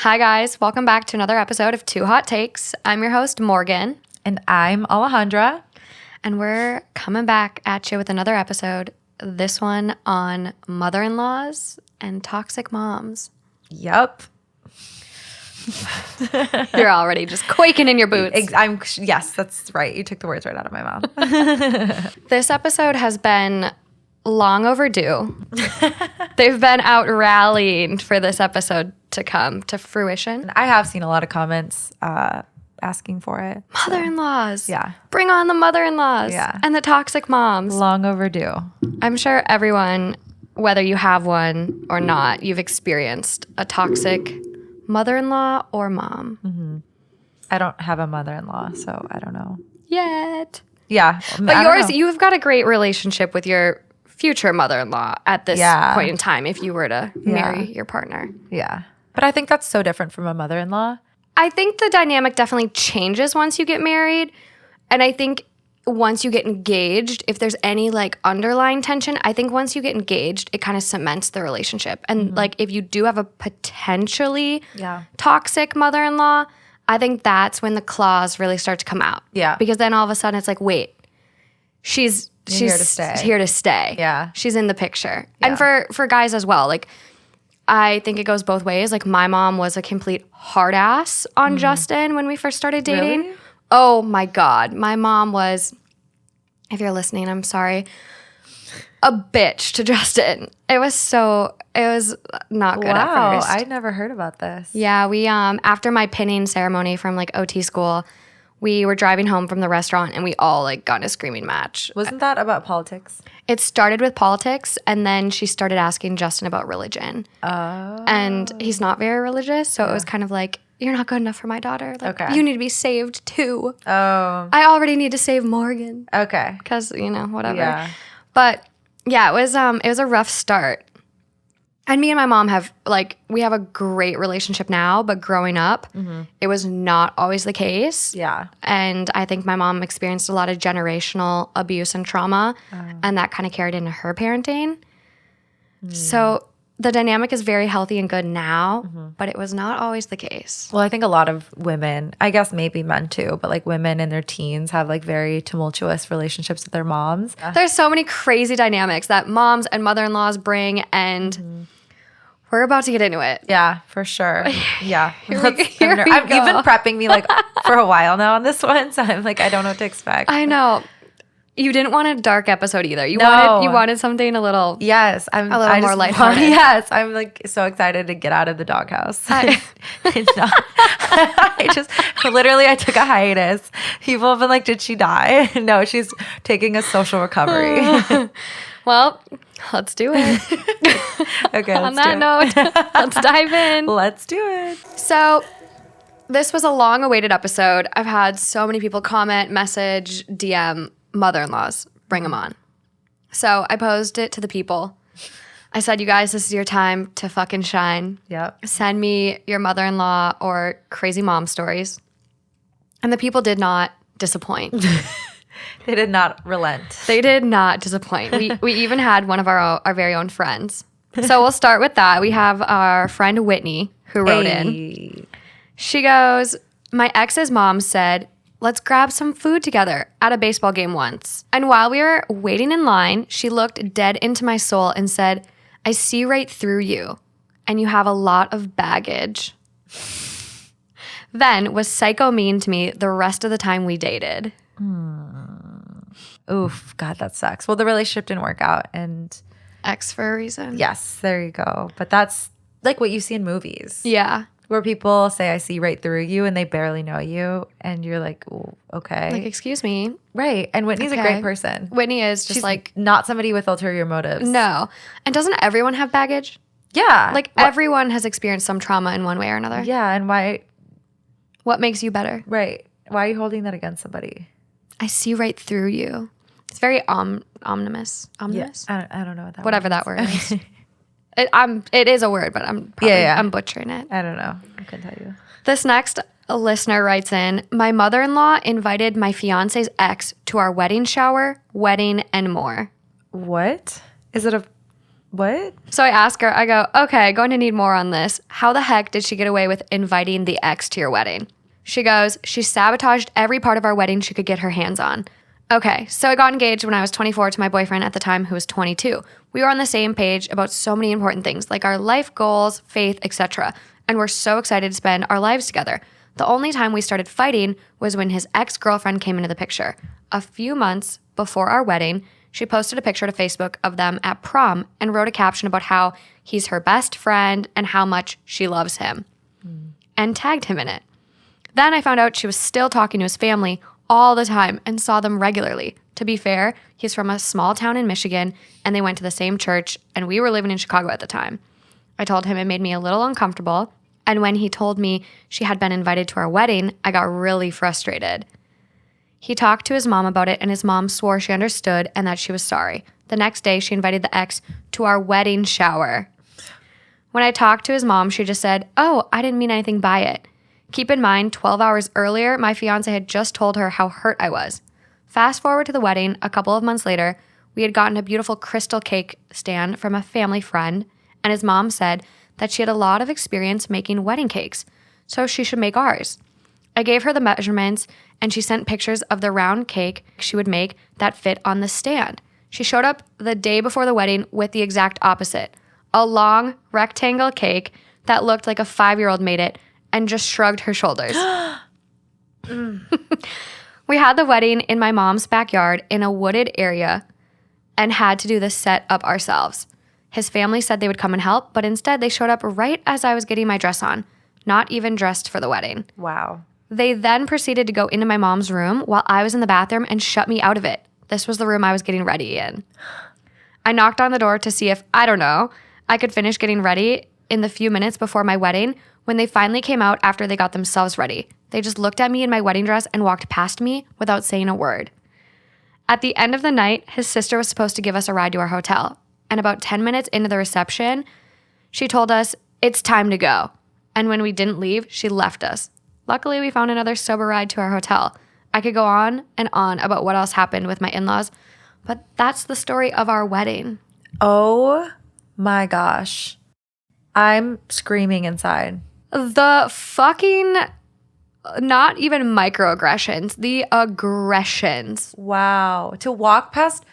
Hi, guys. Welcome back to another episode of Two Hot Takes. I'm your host, Morgan. And I'm Alejandra. And we're coming back at you with another episode, this one on mother-in-laws and toxic moms. Yep. You're already just quaking in your boots. Yes, that's right. You took the words right out of my mouth. This episode has been long overdue. They've been out rallying for this episode to come to fruition. I have seen a lot of comments asking for it. Mother-in-laws. Yeah. Bring on the mother-in-laws. Yeah. And the toxic moms. Long overdue. I'm sure everyone, whether you have one or not, you've experienced a toxic mother-in-law or mom. Mm-hmm. I don't have a mother-in-law, so I don't know. Yet. Yeah. But you've got a great relationship with your future mother-in-law at this point in time if you were to marry your partner. Yeah. But I think that's so different from a mother-in-law. I think the dynamic definitely changes once you get married. And I think once you get engaged, if there's any like underlying tension, I think once you get engaged, it kind of cements the relationship. And like if you do have a potentially toxic mother-in-law, I think that's when the claws really start to come out. Yeah. Because then all of a sudden it's like, wait, she's here to stay. Here to stay. Yeah. She's in the picture. Yeah. And for guys as well, like I think it goes both ways. Like my mom was a complete hard ass on Justin when we first started dating. Really? Oh my God. My mom was, if you're listening, I'm sorry, a bitch to Justin. It was not good at first. I never heard about this. Yeah, we after my pinning ceremony from like OT school, we were driving home from the restaurant and we all like got in a screaming match. Wasn't that about politics? It started with politics and then she started asking Justin about religion. Oh. And he's not very religious, so it was kind of like, you're not good enough for my daughter. Like, Okay. you need to be saved too. Oh. I already need to save Morgan. Okay. Because, whatever. Yeah. But yeah, it was a rough start. And me and my mom we have a great relationship now, but growing up, it was not always the case. Yeah. And I think my mom experienced a lot of generational abuse and trauma, and that kind of carried into her parenting. So the dynamic is very healthy and good now, but it was not always the case. Well, I think a lot of women, I guess maybe men too, but like women in their teens have like very tumultuous relationships with their moms. There's so many crazy dynamics that moms and mother-in-laws bring, and we're about to get into it. Yeah, for sure. Yeah. Here I'm we even go. prepping me like for a while now on this one, so I'm like, I don't know what to expect. I know. You didn't want a dark episode either. You No. wanted something a little Yes, I'm a little I more just lighthearted. Yes, I'm like so excited to get out of the doghouse. It's not. I took a hiatus. People have been like, "Did she die?" No, she's taking a social recovery. Well, let's do it. Okay. On that note, let's dive in. Let's do it. So, this was a long-awaited episode. I've had so many people comment, message, DM, mother-in-laws, bring them on. So, I posed it to the people. I said, you guys, this is your time to fucking shine. Yep. Send me your mother-in-law or crazy mom stories. And the people did not disappoint. They did not relent. They did not disappoint. We even had one of our very own friends. So we'll start with that. We have our friend Whitney who wrote in. She goes, my ex's mom said, let's grab some food together at a baseball game once. And while we were waiting in line, she looked dead into my soul and said, I see right through you and you have a lot of baggage. Then was psycho mean to me the rest of the time we dated. Oof, God, that sucks. Well, the relationship didn't work out, and Ex for a reason. yes, there you go. But that's like what you see in movies. Yeah. Where people say, I see right through you, and they barely know you, and you're like, ooh, okay. Like, excuse me. Right. And Whitney's a Okay. great person. Whitney is just She's like, not somebody with ulterior motives. no. And doesn't everyone have baggage? Yeah. Like, everyone has experienced some trauma in one way or another. Yeah, and why, What makes you better? right. Why are you holding that against somebody? I see right through you. It's very omnibus. Omnibus? I don't know what that Whatever means. that word is. It is a word, but I'm butchering it. I don't know. I couldn't tell you. This next listener writes in, my mother-in-law invited my fiance's ex to our wedding shower, wedding, and more. What? Is it a What? So I ask her, I go, okay, going to need more on this. How the heck did she get away with inviting the ex to your wedding? She goes, she sabotaged every part of our wedding she could get her hands on. Okay, so I got engaged when I was 24 to my boyfriend at the time who was 22. We were on the same page about so many important things like our life goals, faith, etc. And we're so excited to spend our lives together. The only time we started fighting was when his ex-girlfriend came into the picture. A few months before our wedding, she posted a picture to Facebook of them at prom and wrote a caption about how he's her best friend and how much she loves him and tagged him in it. Then I found out she was still talking to his family all the time and saw them regularly. To be fair, he's from a small town in Michigan and they went to the same church and we were living in Chicago at the time. I told him it made me a little uncomfortable, and when he told me she had been invited to our wedding, I got really frustrated. He talked to his mom about it and his mom swore she understood and that she was sorry. The next day, she invited the ex to our wedding shower. When I talked to his mom, she just said, "Oh, I didn't mean anything by it." Keep in mind, 12 hours earlier, my fiance had just told her how hurt I was. Fast forward to the wedding, a couple of months later, we had gotten a beautiful crystal cake stand from a family friend, and his mom said that she had a lot of experience making wedding cakes, so she should make ours. I gave her the measurements, and she sent pictures of the round cake she would make that fit on the stand. She showed up the day before the wedding with the exact opposite, a long rectangle cake that looked like a 5-year-old made it, and just shrugged her shoulders. We had the wedding in my mom's backyard in a wooded area and had to do the set up ourselves. His family said they would come and help, but instead they showed up right as I was getting my dress on, not even dressed for the wedding. Wow. They then proceeded to go into my mom's room while I was in the bathroom and shut me out of it. This was the room I was getting ready in. I knocked on the door to see if, I don't know, I could finish getting ready in the few minutes before my wedding. When they finally came out after they got themselves ready, they just looked at me in my wedding dress and walked past me without saying a word. At the end of the night, his sister was supposed to give us a ride to our hotel. And about 10 minutes into the reception, she told us, "It's time to go." And when we didn't leave, she left us. Luckily, we found another sober ride to our hotel. I could go on and on about what else happened with my in-laws, but that's the story of our wedding. Oh my gosh. I'm screaming inside. The fucking, not even microaggressions, the aggressions. Wow. To walk past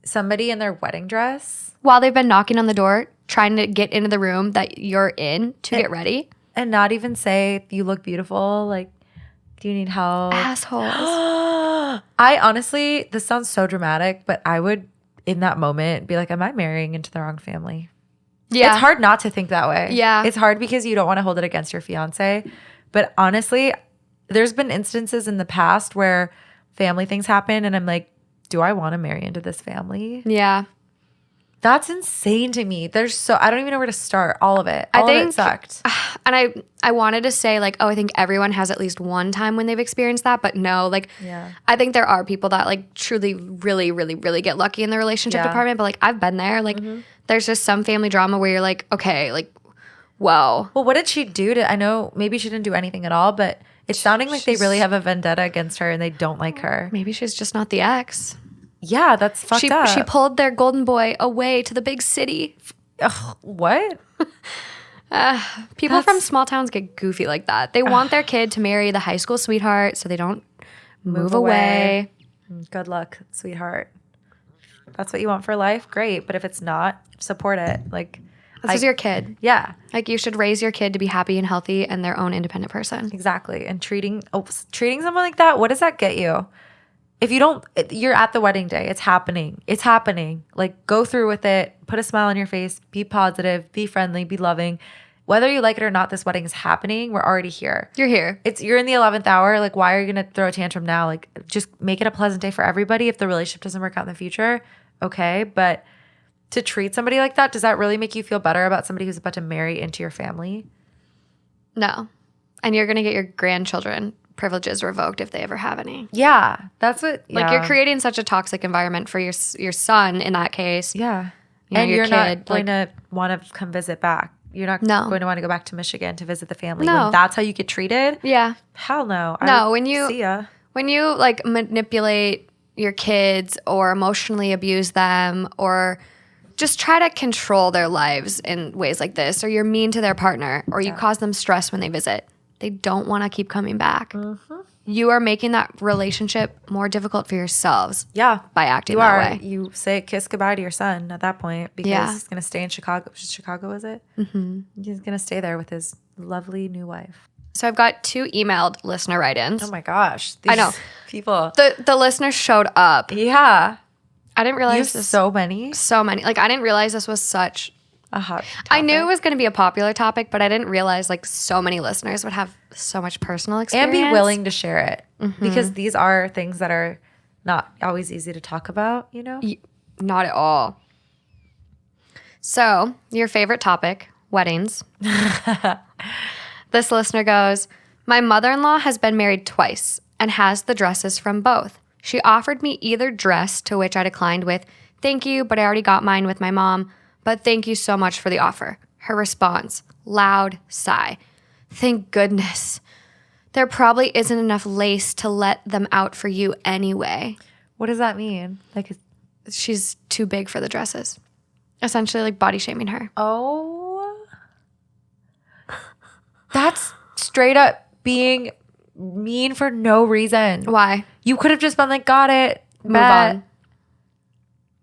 somebody in their wedding dress While they've been knocking on the door, trying to get into the room that you're in to get ready. and not even say, "You look beautiful. Like, do you need help?" Assholes. I honestly, this sounds so dramatic, but I would, in that moment, be like, "Am I marrying into the wrong family?" Yeah. It's hard not to think that way. Yeah. It's hard because you don't want to hold it against your fiance. But honestly, there's been instances in the past where family things happen and I'm like, do I want to marry into this family? Yeah. That's insane to me. I don't even know where to start. All of it. All of it sucked. And I wanted to say like, oh, I think everyone has at least one time when they've experienced that, but no, like, Yeah. I think there are people that like truly, really, really, really get lucky in the relationship department. But like, I've been there. Like, there's just some family drama where you're like, okay, like, whoa. Well, what did she do I know maybe she didn't do anything at all, but it's sounding like they really have a vendetta against her and they don't like her. Maybe she's just not the ex. Yeah, that's fucked up. She pulled their golden boy away to the big city. Ugh, what? People from small towns get goofy like that. They want their kid to marry the high school sweetheart so they don't move away. Good luck, sweetheart. That's what you want for life? Great. But if it's not, support it. Like, This is your kid. Yeah, Like, you should raise your kid to be happy and healthy and their own independent person. exactly. And treating someone like that, what does that get you? If you don't, you're at the wedding day. It's happening. It's happening. Like, go through with it. Put a smile on your face. Be positive. Be friendly. Be loving. Whether you like it or not, this wedding is happening. We're already here. You're here. You're in the 11th hour. Like, why are you going to throw a tantrum now? Like, just make it a pleasant day for everybody. If the relationship doesn't work out in the future, okay. But to treat somebody like that, does that really make you feel better about somebody who's about to marry into your family? No. And you're going to get your grandchildren privileges revoked if they ever have any. Yeah, that's what. Like, you're creating such a toxic environment for your son in that case. Yeah, And you're your not kid, going to want to come visit back. You're not No. going to want to go back to Michigan to visit the family. No. When that's how you get treated? Yeah. Hell no. No, when you see ya. when you like manipulate your kids or emotionally abuse them or just try to control their lives in ways like this, or you're mean to their partner, or you cause them stress when they visit. They don't want to keep coming back. You are making that relationship more difficult for yourselves. Yeah. By acting that way. You say kiss goodbye to your son at that point because he's going to stay in Chicago. Chicago, is it? Mm-hmm. He's going to stay there with his lovely new wife. So I've got 2 emailed listener write-ins. Oh my gosh. I know. People. The listeners showed up. Yeah. I didn't realize this. So many. So many. Like, I didn't realize this was such a hot topic. I knew it was going to be a popular topic, but I didn't realize like so many listeners would have so much personal experience. And be willing to share it. Because these are things that are not always easy to talk about, you know? Not at all. So, your favorite topic, weddings. This listener goes, my mother-in-law has been married twice and has the dresses from both. She offered me either dress, to which I declined with, thank you, but I already got mine with my mom, but thank you so much for the offer. Her response, loud sigh. Thank goodness. There probably isn't enough lace to let them out for you anyway. What does that mean? Like, she's too big for the dresses. Essentially, like body shaming her. Oh. That's straight up being mean for no reason. Why? You could have just been like, got it. Move on.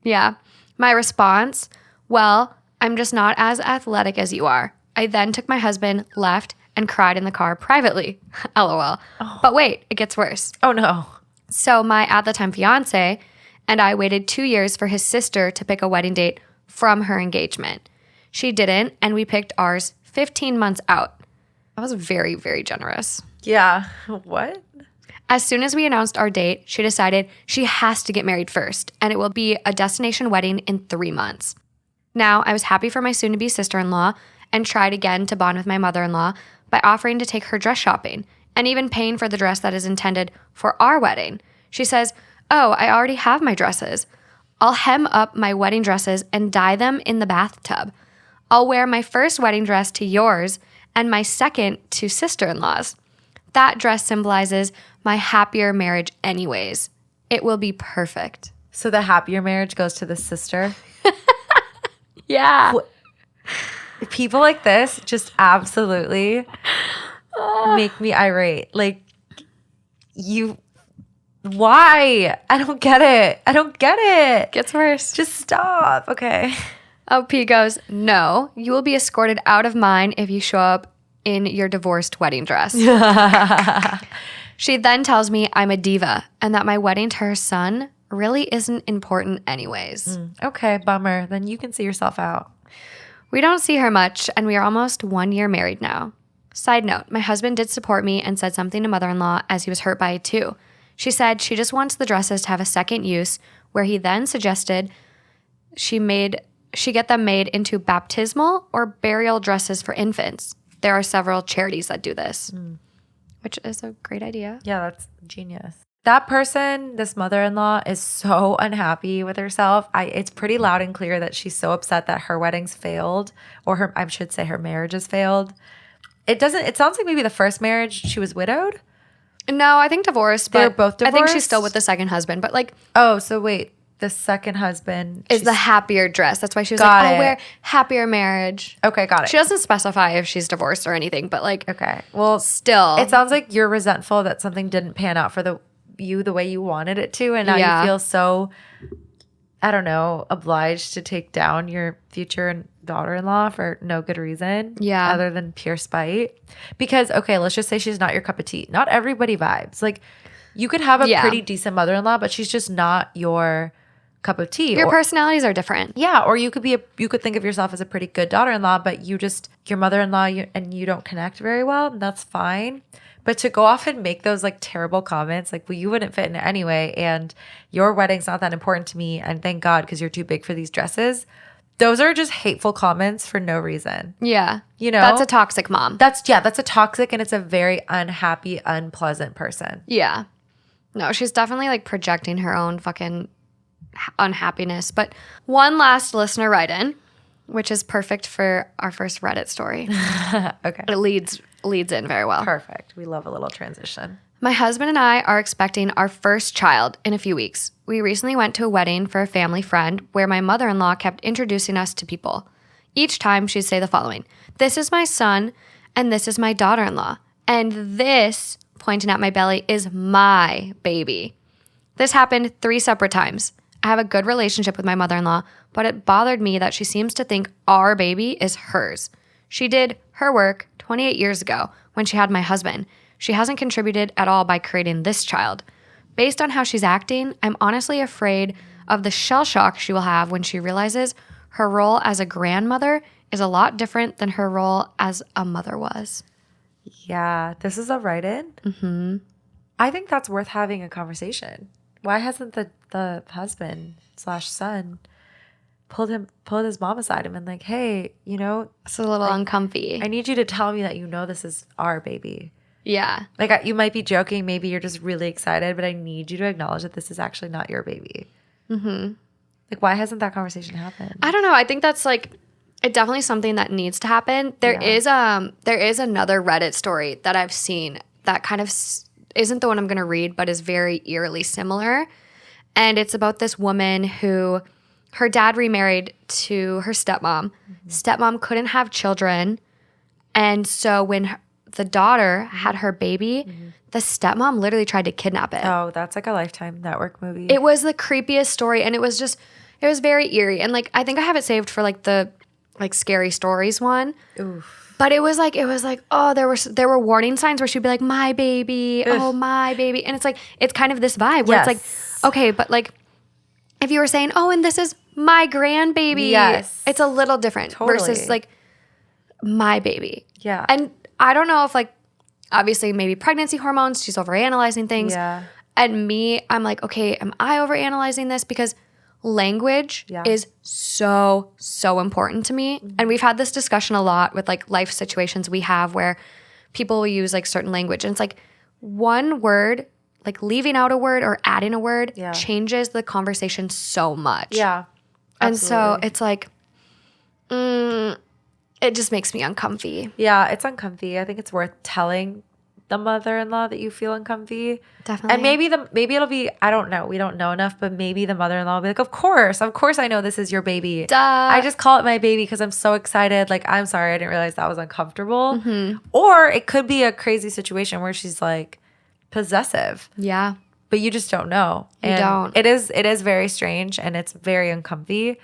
Yeah. My response, well, I'm just not as athletic as you are. I then took my husband, left, and cried in the car privately. LOL. Oh. But wait, it gets worse. Oh, no. So my at-the-time fiance and I waited 2 years for his sister to pick a wedding date from her engagement. She didn't, and we picked ours 15 months out. That was very, very generous. Yeah. What? As soon as we announced our date, she decided she has to get married first, and it will be a destination wedding in 3 months. Now, I was happy for my soon-to-be sister-in-law and tried again to bond with my mother-in-law by offering to take her dress shopping and even paying for the dress that is intended for our wedding. She says, oh, I already have my dresses. I'll hem up my wedding dresses and dye them in the bathtub. I'll wear my first wedding dress to yours and my second to sister-in-law's. That dress symbolizes my happier marriage anyways. It will be perfect. So the happier marriage goes to the sister? Yeah. People like this just absolutely make me irate. Like, why? I don't get it. I don't get it. Gets worse. Just stop. Okay. OP goes, no, you will be escorted out of mine if you show up in your divorced wedding dress. She then tells me I'm a diva and that my wedding to her son really isn't important anyways. Okay, bummer. Then you can see yourself out. We don't see her much, and we are almost 1 year married now. Side note, my husband did support me and said something to mother-in-law as he was hurt by it too. She said she just wants the dresses to have a second use, where he then suggested she get them made into baptismal or burial dresses for infants. There are several charities that do this, which is a great idea. Yeah, that's genius. That person, this mother-in-law, is so unhappy with herself. It's pretty loud and clear that she's so upset that her wedding's failed, or I should say her marriage has failed. It sounds like maybe the first marriage she was widowed. No, I think divorced. They're both divorced? I think she's still with the second husband, but like. Oh, so wait. The second husband is the happier dress. That's why she was like, I'll wear happier marriage. Okay, got it. She doesn't specify if she's divorced or anything, but like, okay. Well, still. It sounds like you're resentful that something didn't pan out for you the way you wanted it to. And now you feel so, I don't know, obliged to take down your future daughter-in-law for no good reason. Yeah. Other than pure spite. Because, okay, let's just say she's not your cup of tea. Not everybody vibes. Like, you could have a pretty decent mother-in-law, but she's just not your cup of tea. Your personalities are different. Yeah, or you could think of yourself as a pretty good daughter-in-law, but your mother-in-law and you don't connect very well, and that's fine. But to go off and make those like terrible comments, like, well, you wouldn't fit in it anyway, and your wedding's not that important to me, and thank God because you're too big for these dresses. Those are just hateful comments for no reason. Yeah. You know? That's a toxic mom. That's a toxic, and it's a very unhappy, unpleasant person. Yeah. No, she's definitely like projecting her own fucking unhappiness. But one last listener write-in, which is perfect for our first Reddit story. Okay. It leads in very well. Perfect. We love a little transition. My husband and I are expecting our first child in a few weeks. We recently went to a wedding for a family friend where my mother-in-law kept introducing us to people. Each time she'd say the following: "This is my son, and this is my daughter-in-law, and this," pointing at my belly, "is my baby." This happened 3 separate times. I have a good relationship with my mother-in-law, but it bothered me that she seems to think our baby is hers. She did her work 28 years ago when she had my husband. She hasn't contributed at all by creating this child. Based on how she's acting, I'm honestly afraid of the shell shock she will have when she realizes her role as a grandmother is a lot different than her role as a mother was. Yeah, this is a write-in. Mm-hmm. I think that's worth having a conversation. Why hasn't the husband/son pulled his mom aside and been like, "Hey, It's a little uncomfy. I need you to tell me that this is our baby." Yeah. Like, you might be joking, maybe you're just really excited, but I need you to acknowledge that this is actually not your baby. Mm-hmm. Like, why hasn't that conversation happened? I don't know. I think that's like, it definitely something that needs to happen. There is another Reddit story that I've seen that kind of isn't the one I'm going to read, but is very eerily similar. And it's about this woman who, her dad remarried to her stepmom. Mm-hmm. Stepmom couldn't have children. And so when the daughter had her baby, the stepmom literally tried to kidnap it. Oh, that's like a Lifetime Network movie. It was the creepiest story, and it was very eerie. And like, I think I have it saved for like the scary stories one. Oof. But it was like, oh, there were warning signs where she'd be like, "My baby, oh my baby," and it's kind of this vibe where it's like, okay, but like, if you were saying, "Oh, and this is my grandbaby," it's a little different versus like my baby. Yeah, and I don't know if like, obviously maybe pregnancy hormones, she's overanalyzing things. Yeah. And me, I'm like, okay, am I overanalyzing this? Because language is so, so important to me. Mm-hmm. And we've had this discussion a lot with like life situations we have where people will use like certain language. And it's like one word, like leaving out a word or adding a word changes the conversation so much. Yeah. Absolutely. And so it's like, it just makes me uncomfy. Yeah, it's uncomfy. I think it's worth telling the mother-in-law that you feel uncomfy. Definitely. And maybe it'll be, I don't know, we don't know enough, but maybe the mother-in-law will be like, of course I know this is your baby. Duh. I just call it my baby because I'm so excited. Like, I'm sorry, I didn't realize that was uncomfortable. Mm-hmm. Or it could be a crazy situation where she's like possessive. Yeah. But you just don't know. You don't. It is very strange and it's very uncomfy.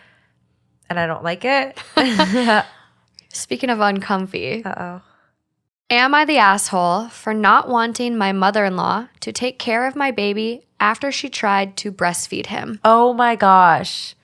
And I don't like it. Speaking of uncomfy. Uh-oh. Am I the asshole for not wanting my mother-in-law to take care of my baby after she tried to breastfeed him? Oh my gosh.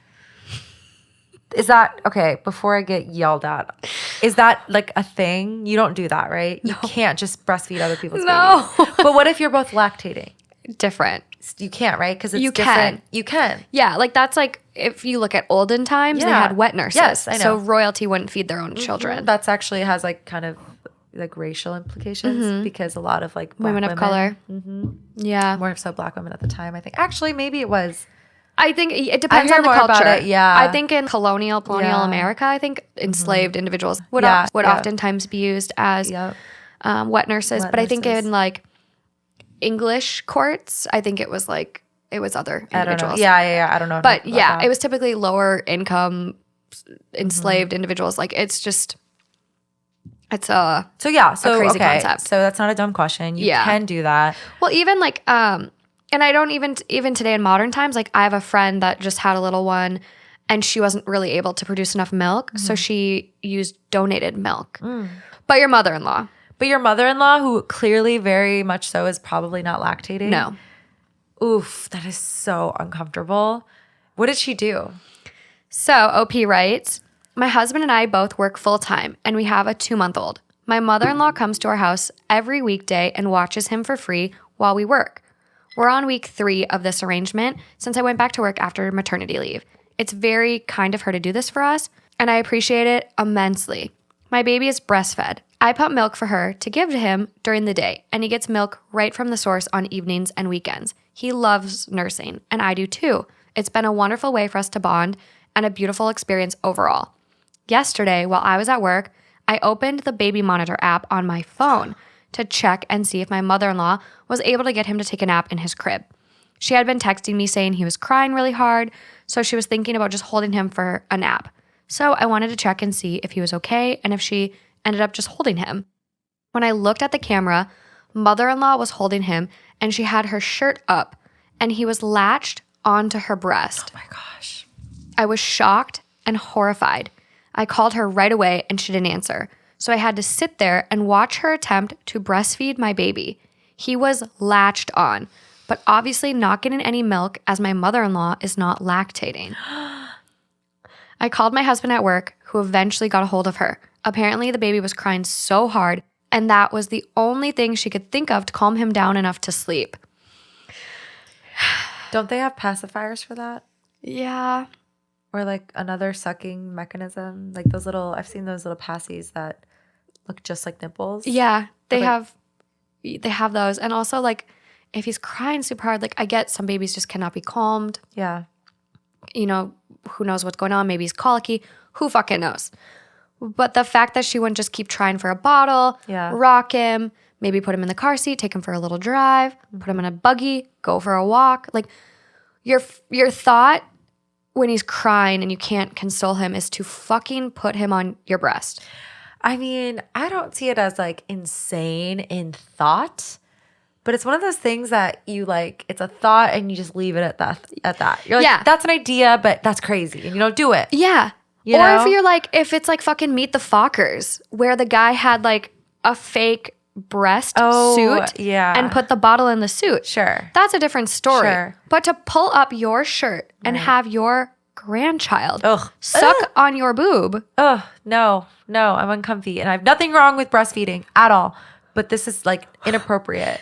Is that, okay, before I get yelled at, is that like a thing? You don't do that, right? No. You can't just breastfeed other people's babies. But what if you're both lactating? Different. You can't, right? Because it's you different. Can. You can. Yeah, like that's like if you look at olden times, they had wet nurses. Yes, I know. So royalty wouldn't feed their own children. That's actually has like kind of like racial implications because a lot of like black women of color. Mm-hmm. Yeah. More so black women at the time, I think. Actually, maybe it was. I think it depends on the culture. About it, yeah. I think in colonial America, I think enslaved individuals would oftentimes be used as wet nurses. But I think in like English courts, I think it was like it was other individuals. Yeah. I don't know. But yeah, it was typically lower income enslaved individuals. Like it's just it's a crazy concept. So that's not a dumb question. You can do that. Well, even like and I don't even today in modern times, like I have a friend that just had a little one and she wasn't really able to produce enough milk. So she used donated milk. But your mother-in-law. But your mother-in-law, who clearly very much so is probably not lactating. No. Oof, that is so uncomfortable. What did she do? So OP writes, my husband and I both work full-time and we have a 2-month-old. My mother-in-law comes to our house every weekday and watches him for free while we work. We're on week 3 of this arrangement since I went back to work after maternity leave. It's very kind of her to do this for us, and I appreciate it immensely. My baby is breastfed. I pump milk for her to give to him during the day, and he gets milk right from the source on evenings and weekends. He loves nursing, and I do too. It's been a wonderful way for us to bond and a beautiful experience overall. Yesterday, while I was at work, I opened the baby monitor app on my phone to check and see if my mother-in-law was able to get him to take a nap in his crib. She had been texting me saying he was crying really hard, so she was thinking about just holding him for a nap. So I wanted to check and see if he was okay and if she ended up just holding him. When I looked at the camera, mother-in-law was holding him and she had her shirt up and he was latched onto her breast. Oh my gosh. I was shocked and horrified. I called her right away and she didn't answer. So I had to sit there and watch her attempt to breastfeed my baby. He was latched on, but obviously not getting any milk as my mother-in-law is not lactating. I called my husband at work, who eventually got a hold of her. Apparently the baby was crying so hard, and that was the only thing she could think of to calm him down enough to sleep. Don't they have pacifiers for that? Yeah. Or like another sucking mechanism? Like those little, I've seen those little passies that look just like nipples. Yeah, they have those. And also, like, if he's crying super hard, like, I get some babies just cannot be calmed. Yeah. You know, who knows what's going on? Maybe he's colicky. Who fucking knows? But the fact that she wouldn't just keep trying for a bottle, rock him, maybe put him in the car seat, take him for a little drive, put him in a buggy, go for a walk. Like, your thought when he's crying and you can't console him is to fucking put him on your breast. I mean, I don't see it as like insane in thought, but it's one of those things that you like, it's a thought and you just leave it at that. You're like, that's an idea, but that's crazy. And you don't do it. Yeah. You or know? if you're like, if it's like fucking Meet the Fockers, where the guy had like a fake breast suit and put the bottle in the suit. Sure. That's a different story. Sure. But to pull up your shirt and have your grandchild suck on your boob. Oh, no, I'm uncomfy. And I have nothing wrong with breastfeeding at all. But this is like inappropriate.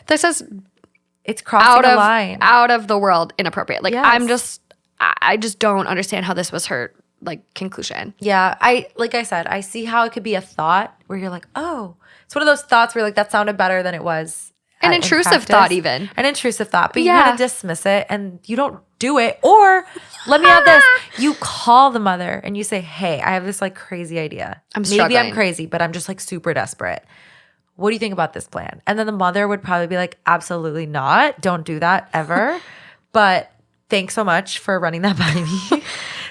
It's crossing a line. Out of the world inappropriate. Like, Yes. I just don't understand how this was her like conclusion. Yeah. Like I said, I see how it could be a thought where you're like, oh, it's one of those thoughts where like that sounded better than it was. An intrusive thought even. An intrusive thought. But you gotta dismiss it and you don't do it. Or let me add this. You call the mother and you say, hey, I have this like crazy idea. Maybe I'm crazy, but I'm just like super desperate. What do you think about this plan? And then the mother would probably be like, absolutely not. Don't do that ever. But thanks so much for running that by me.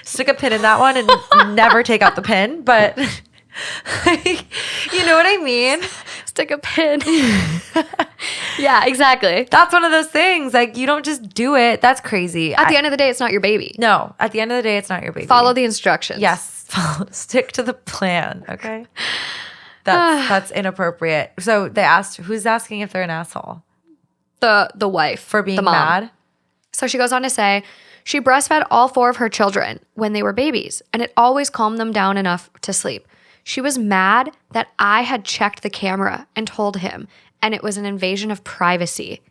Stick a pin in that one and never take out the pin. But like, you know what I mean? Stick a pin. Yeah, exactly. That's one of those things. Like, you don't just do it. That's crazy. At the end of the day, it's not your baby. No. At the end of the day, it's not your baby. Follow the instructions. Yes. Stick to the plan. Okay. That's inappropriate. So they asked, who's asking if they're an asshole? The wife. For being the mom. mad? So she goes on to say, she breastfed all 4 of her children when they were babies, and it always calmed them down enough to sleep. She was mad that I had checked the camera and told him, and it was an invasion of privacy.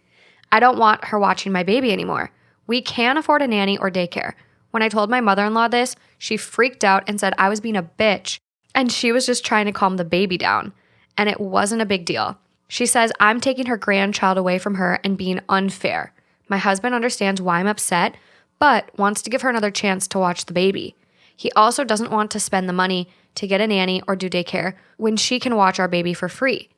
I don't want her watching my baby anymore. We can't afford a nanny or daycare. When I told my mother-in-law this, she freaked out and said I was being a bitch, and she was just trying to calm the baby down, and it wasn't a big deal. She says I'm taking her grandchild away from her and being unfair. My husband understands why I'm upset, but wants to give her another chance to watch the baby. He also doesn't want to spend the money to get a nanny or do daycare when she can watch our baby for free.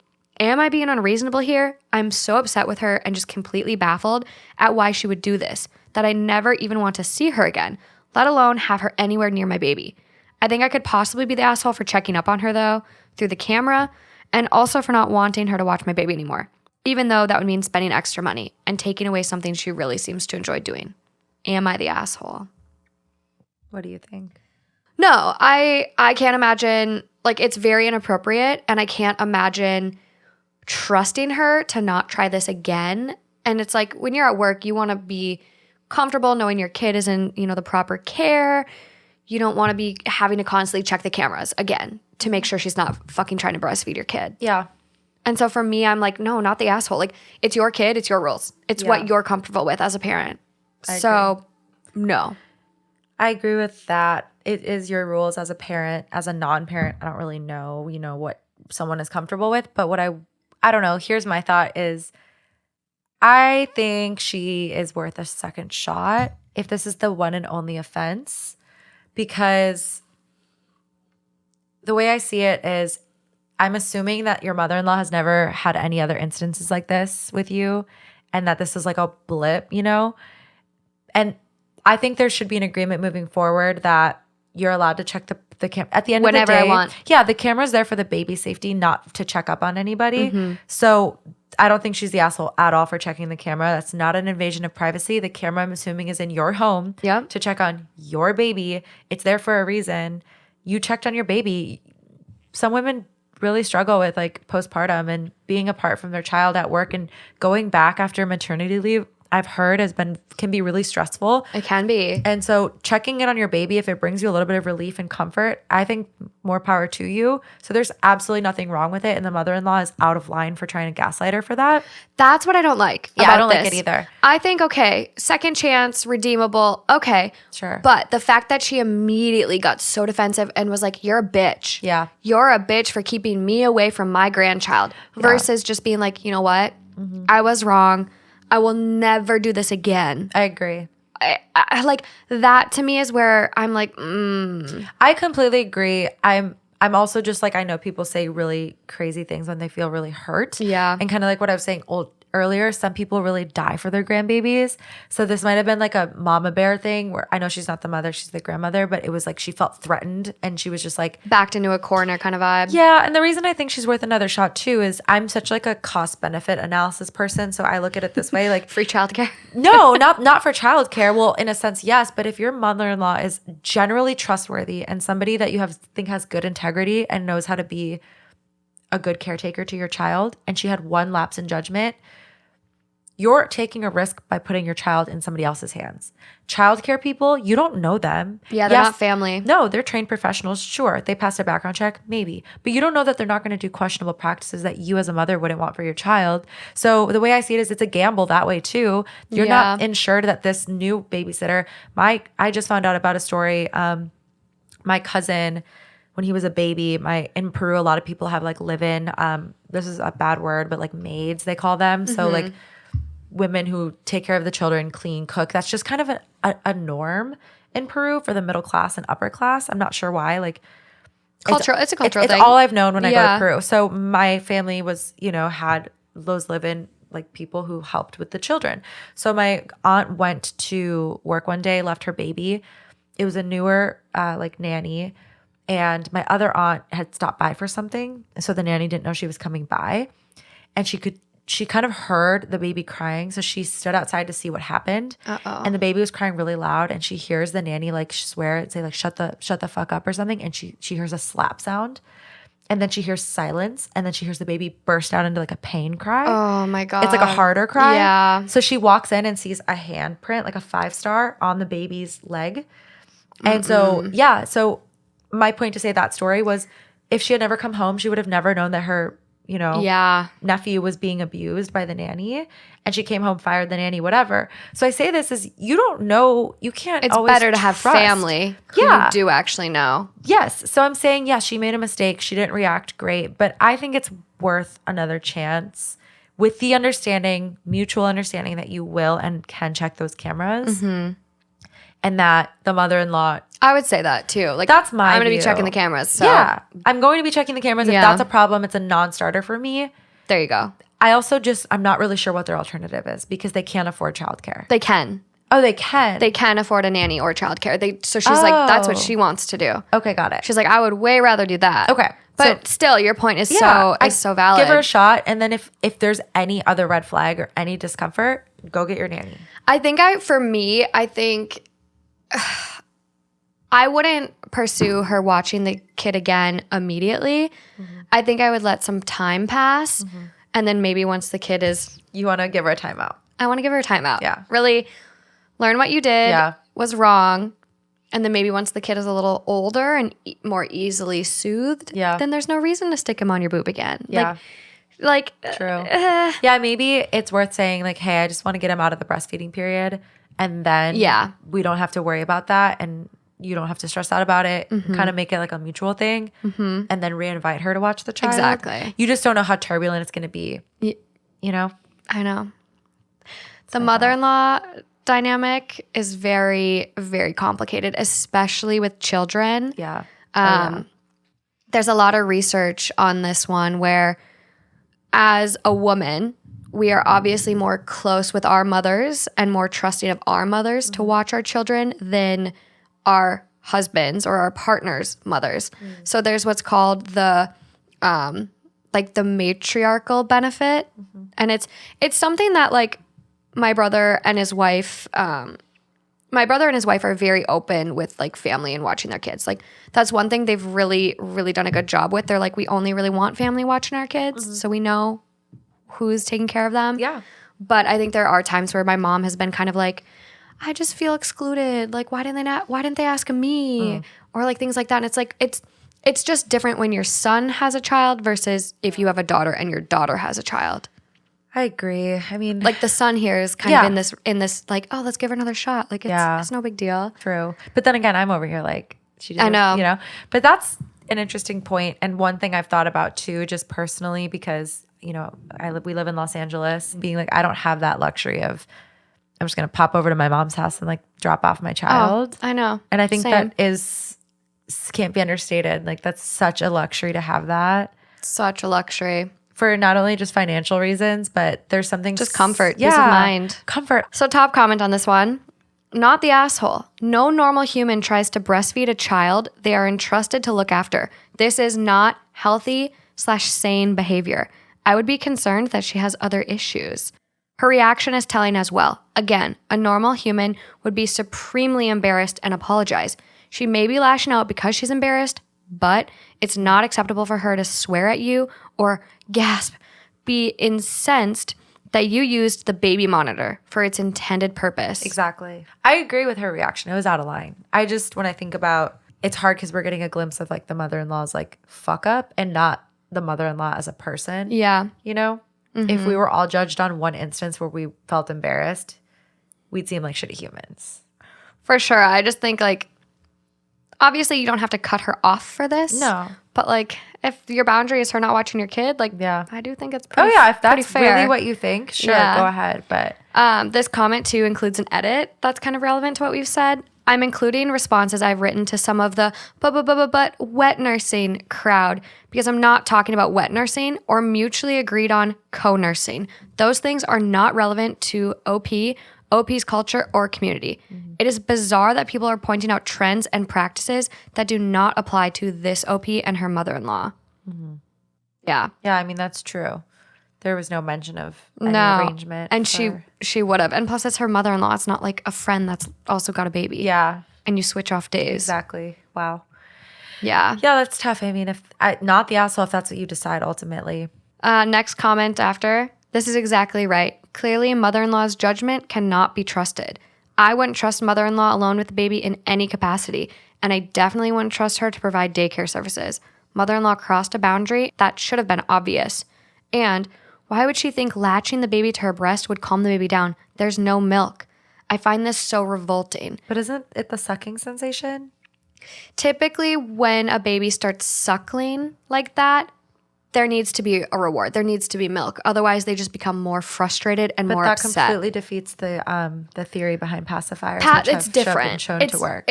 Am I being unreasonable here? I'm so upset with her and just completely baffled at why she would do this that I never even want to see her again, let alone have her anywhere near my baby. I think I could possibly be the asshole for checking up on her, though, through the camera, and also for not wanting her to watch my baby anymore, even though that would mean spending extra money and taking away something she really seems to enjoy doing. Am I the asshole? What do you think? No, I can't imagine, like, it's very inappropriate, and I can't imagine trusting her to not try this again. And it's like, when you're at work, you want to be comfortable knowing your kid is in, the proper care. You don't want to be having to constantly check the cameras again to make sure she's not fucking trying to breastfeed your kid. Yeah. And so for me, I'm like, no, not the asshole. Like, it's your kid, it's your rules. It's what you're comfortable with as a parent. So, no. I agree with that. It is your rules as a parent. As a non-parent, I don't really know, what someone is comfortable with. But what I don't know. Here's my thought is I think she is worth a second shot if this is the one and only offense. Because the way I see it is I'm assuming that your mother-in-law has never had any other instances like this with you and that this is like a blip, you know? And I think there should be an agreement moving forward that you're allowed to check the camera at the end Whenever of the day. I want. Yeah, the camera's there for the baby safety, not to check up on anybody. Mm-hmm. So I don't think she's the asshole at all for checking the camera. That's not an invasion of privacy. The camera, I'm assuming, is in your home Yep. to check on your baby. It's there for a reason. You checked on your baby. Some women really struggle with like postpartum and being apart from their child at work and going back after maternity leave. I've heard can be really stressful. It can be. And so checking in on your baby, if it brings you a little bit of relief and comfort, I think more power to you. So there's absolutely nothing wrong with it. And the mother-in-law is out of line for trying to gaslight her for that. That's what I don't like. Yeah, about I don't like this. it either. I think, okay, second chance, redeemable. Okay. Sure. But the fact that she immediately got so defensive and was like, you're a bitch. Yeah. You're a bitch for keeping me away from my grandchild versus just being like, you know what? I was wrong. I will never do this again. I agree. I like that to me is where I'm like, I completely agree. I'm also just like, I know people say really crazy things when they feel really hurt. Yeah. And kind of like what I was saying earlier, some people really die for their grandbabies. So this might have been like a mama bear thing where I know she's not the mother, she's the grandmother, but it was like she felt threatened and she was just like backed into a corner kind of vibe. Yeah, and the reason I think she's worth another shot too is I'm such like a cost benefit analysis person, so I look at it this way, like Free childcare. no, not for childcare. Well, in a sense, yes, but if your mother-in-law is generally trustworthy and somebody that you think has good integrity and knows how to be a good caretaker to your child, and she had one lapse in judgment, you're taking a risk by putting your child in somebody else's hands. Childcare people, you don't know them. Yeah, they're not family. No, they're trained professionals. Sure, they passed a background check, maybe. But you don't know that they're not going to do questionable practices that you as a mother wouldn't want for your child. So the way I see it is it's a gamble that way too. You're not insured that this new babysitter, I just found out about a story. My cousin, when he was a baby, in Peru, a lot of people have like live-in, this is a bad word, but like maids, they call them. So like women who take care of the children, clean, cook. That's just kind of a norm in Peru for the middle class and upper class. I'm not sure why. Like It's a cultural thing. It's all I've known when I go to Peru. So my family was, had those live-in like people who helped with the children. So my aunt went to work one day, left her baby. It was a newer like nanny. And my other aunt had stopped by for something. So the nanny didn't know she was coming by. And she kind of heard the baby crying. So she stood outside to see what happened. And the baby was crying really loud. And she hears the nanny like swear and say like, shut the fuck up or something. And she hears a slap sound. And then she hears silence. And then she hears the baby burst out into like a pain cry. Oh my God. It's like a harder cry. Yeah. So she walks in and sees a handprint, like a 5-star on the baby's leg. And so my point to say that story was if she had never come home, she would have never known that her nephew was being abused by the nanny, and she came home, fired the nanny, whatever. So I say this is you don't know, you can't. It's always better to have trust. family who do actually know. Yes. So I'm saying yes, she made a mistake. She didn't react great, but I think it's worth another chance with the understanding, mutual understanding that you will and can check those cameras, and that the mother-in-law. I would say that too. Like that's my I'm going to be view. checking the cameras. So. Yeah, I'm going to be checking the cameras. If that's a problem, it's a non-starter for me. There you go. I also I'm not really sure what their alternative is because they can't afford childcare. They can. Oh, they can. They can afford a nanny or childcare. So she's like, that's what she wants to do. Okay, got it. She's like, I would way rather do that. Okay. But still, your point is so valid. Give her a shot, and then if there's any other red flag or any discomfort, go get your nanny. I think I think I wouldn't pursue her watching the kid again immediately. I think I would let some time pass, and then maybe once the kid is, you want to give her a timeout. I want to give her a timeout. Yeah, really learn what you did was wrong. And then maybe once the kid is a little older and more easily soothed, then there's no reason to stick him on your boob again. Yeah. Like true. Yeah, maybe it's worth saying like, hey, I just want to get him out of the breastfeeding period. And then we don't have to worry about that. And you don't have to stress out about it. Kind of make it like a mutual thing. And then re-invite her to watch the child. Exactly. You just don't know how turbulent it's going to be. You know? I know. The mother-in-law dynamic is very, very complicated, especially with children. Yeah. there's a lot of research on this one where as a woman, we are obviously more close with our mothers and more trusting of our mothers to watch our children than our husbands or our partners' mothers. So there's what's called the like the matriarchal benefit. And it's something that like my brother and his wife are very open with like family and watching their kids. Like that's one thing they've really, really done a good job with. They're like, we only really want family watching our kids. So we know who's taking care of them. Yeah. But I think there are times where my mom has been kind of like, I just feel excluded. Like, why didn't they ask me? Or like things like that. And it's like, it's just different when your son has a child versus if you have a daughter and your daughter has a child. I agree. I mean, Like the son here is kind of in this like, oh, let's give her another shot. Like it's no big deal. true. But then again, I'm over here like, she did, I know. you know, but that's an interesting point. And one thing I've thought about too, just personally, because, you know, we live in Los Angeles, being like, I don't have that luxury of, I'm just going to pop over to my mom's house and like drop off my child. I know. And I think Same. that can't be understated. Like that's such a luxury to have that Such a luxury. for not only just financial reasons, but there's something Just comfort, peace of mind. Comfort. So top comment on this one. Not the asshole. No normal human tries to breastfeed a child they are entrusted to look after. This is not healthy/sane behavior. I would be concerned that she has other issues. Her reaction is telling as well. Again, a normal human would be supremely embarrassed and apologize. She may be lashing out because she's embarrassed, but it's not acceptable for her to swear at you or gasp, be incensed that you used the baby monitor for its intended purpose. Exactly. I agree with her reaction. It was out of line. When I think about, it's hard because we're getting a glimpse of like the mother-in-law's like fuck up and not the mother-in-law as a person. Yeah. You know? If we were all judged on one instance where we felt embarrassed, we'd seem like shitty humans. For sure. I just think like, obviously you don't have to cut her off for this. No. But like, if your boundary is her not watching your kid, like, I do think it's pretty if that's fair. really what you think, sure, go ahead. But this comment too includes an edit that's kind of relevant to what we've said. I'm including responses I've written to some of the but wet nursing crowd because I'm not talking about wet nursing or mutually agreed on co-nursing. Those things are not relevant to OP's culture or community. It is bizarre that people are pointing out trends and practices that do not apply to this OP and her mother-in-law. Yeah. Yeah, I mean, that's true. There was no mention of any arrangement. And she would have. And plus, it's her mother-in-law. It's not like a friend that's also got a baby. Yeah. And you switch off days. Exactly. Wow. Yeah. Yeah, that's tough. I mean, not the asshole if that's what you decide ultimately. Next comment after. This is exactly right. Clearly, mother-in-law's judgment cannot be trusted. I wouldn't trust mother-in-law alone with the baby in any capacity. And I definitely wouldn't trust her to provide daycare services. Mother-in-law crossed a boundary that should have been obvious. And why would she think latching the baby to her breast would calm the baby down? There's no milk. I find this so revolting. But isn't it the sucking sensation? Typically, when a baby starts suckling like that, there needs to be a reward. There needs to be milk. Otherwise, they just become more frustrated and more upset. But that completely defeats the theory behind pacifiers, it's different. Been shown to work.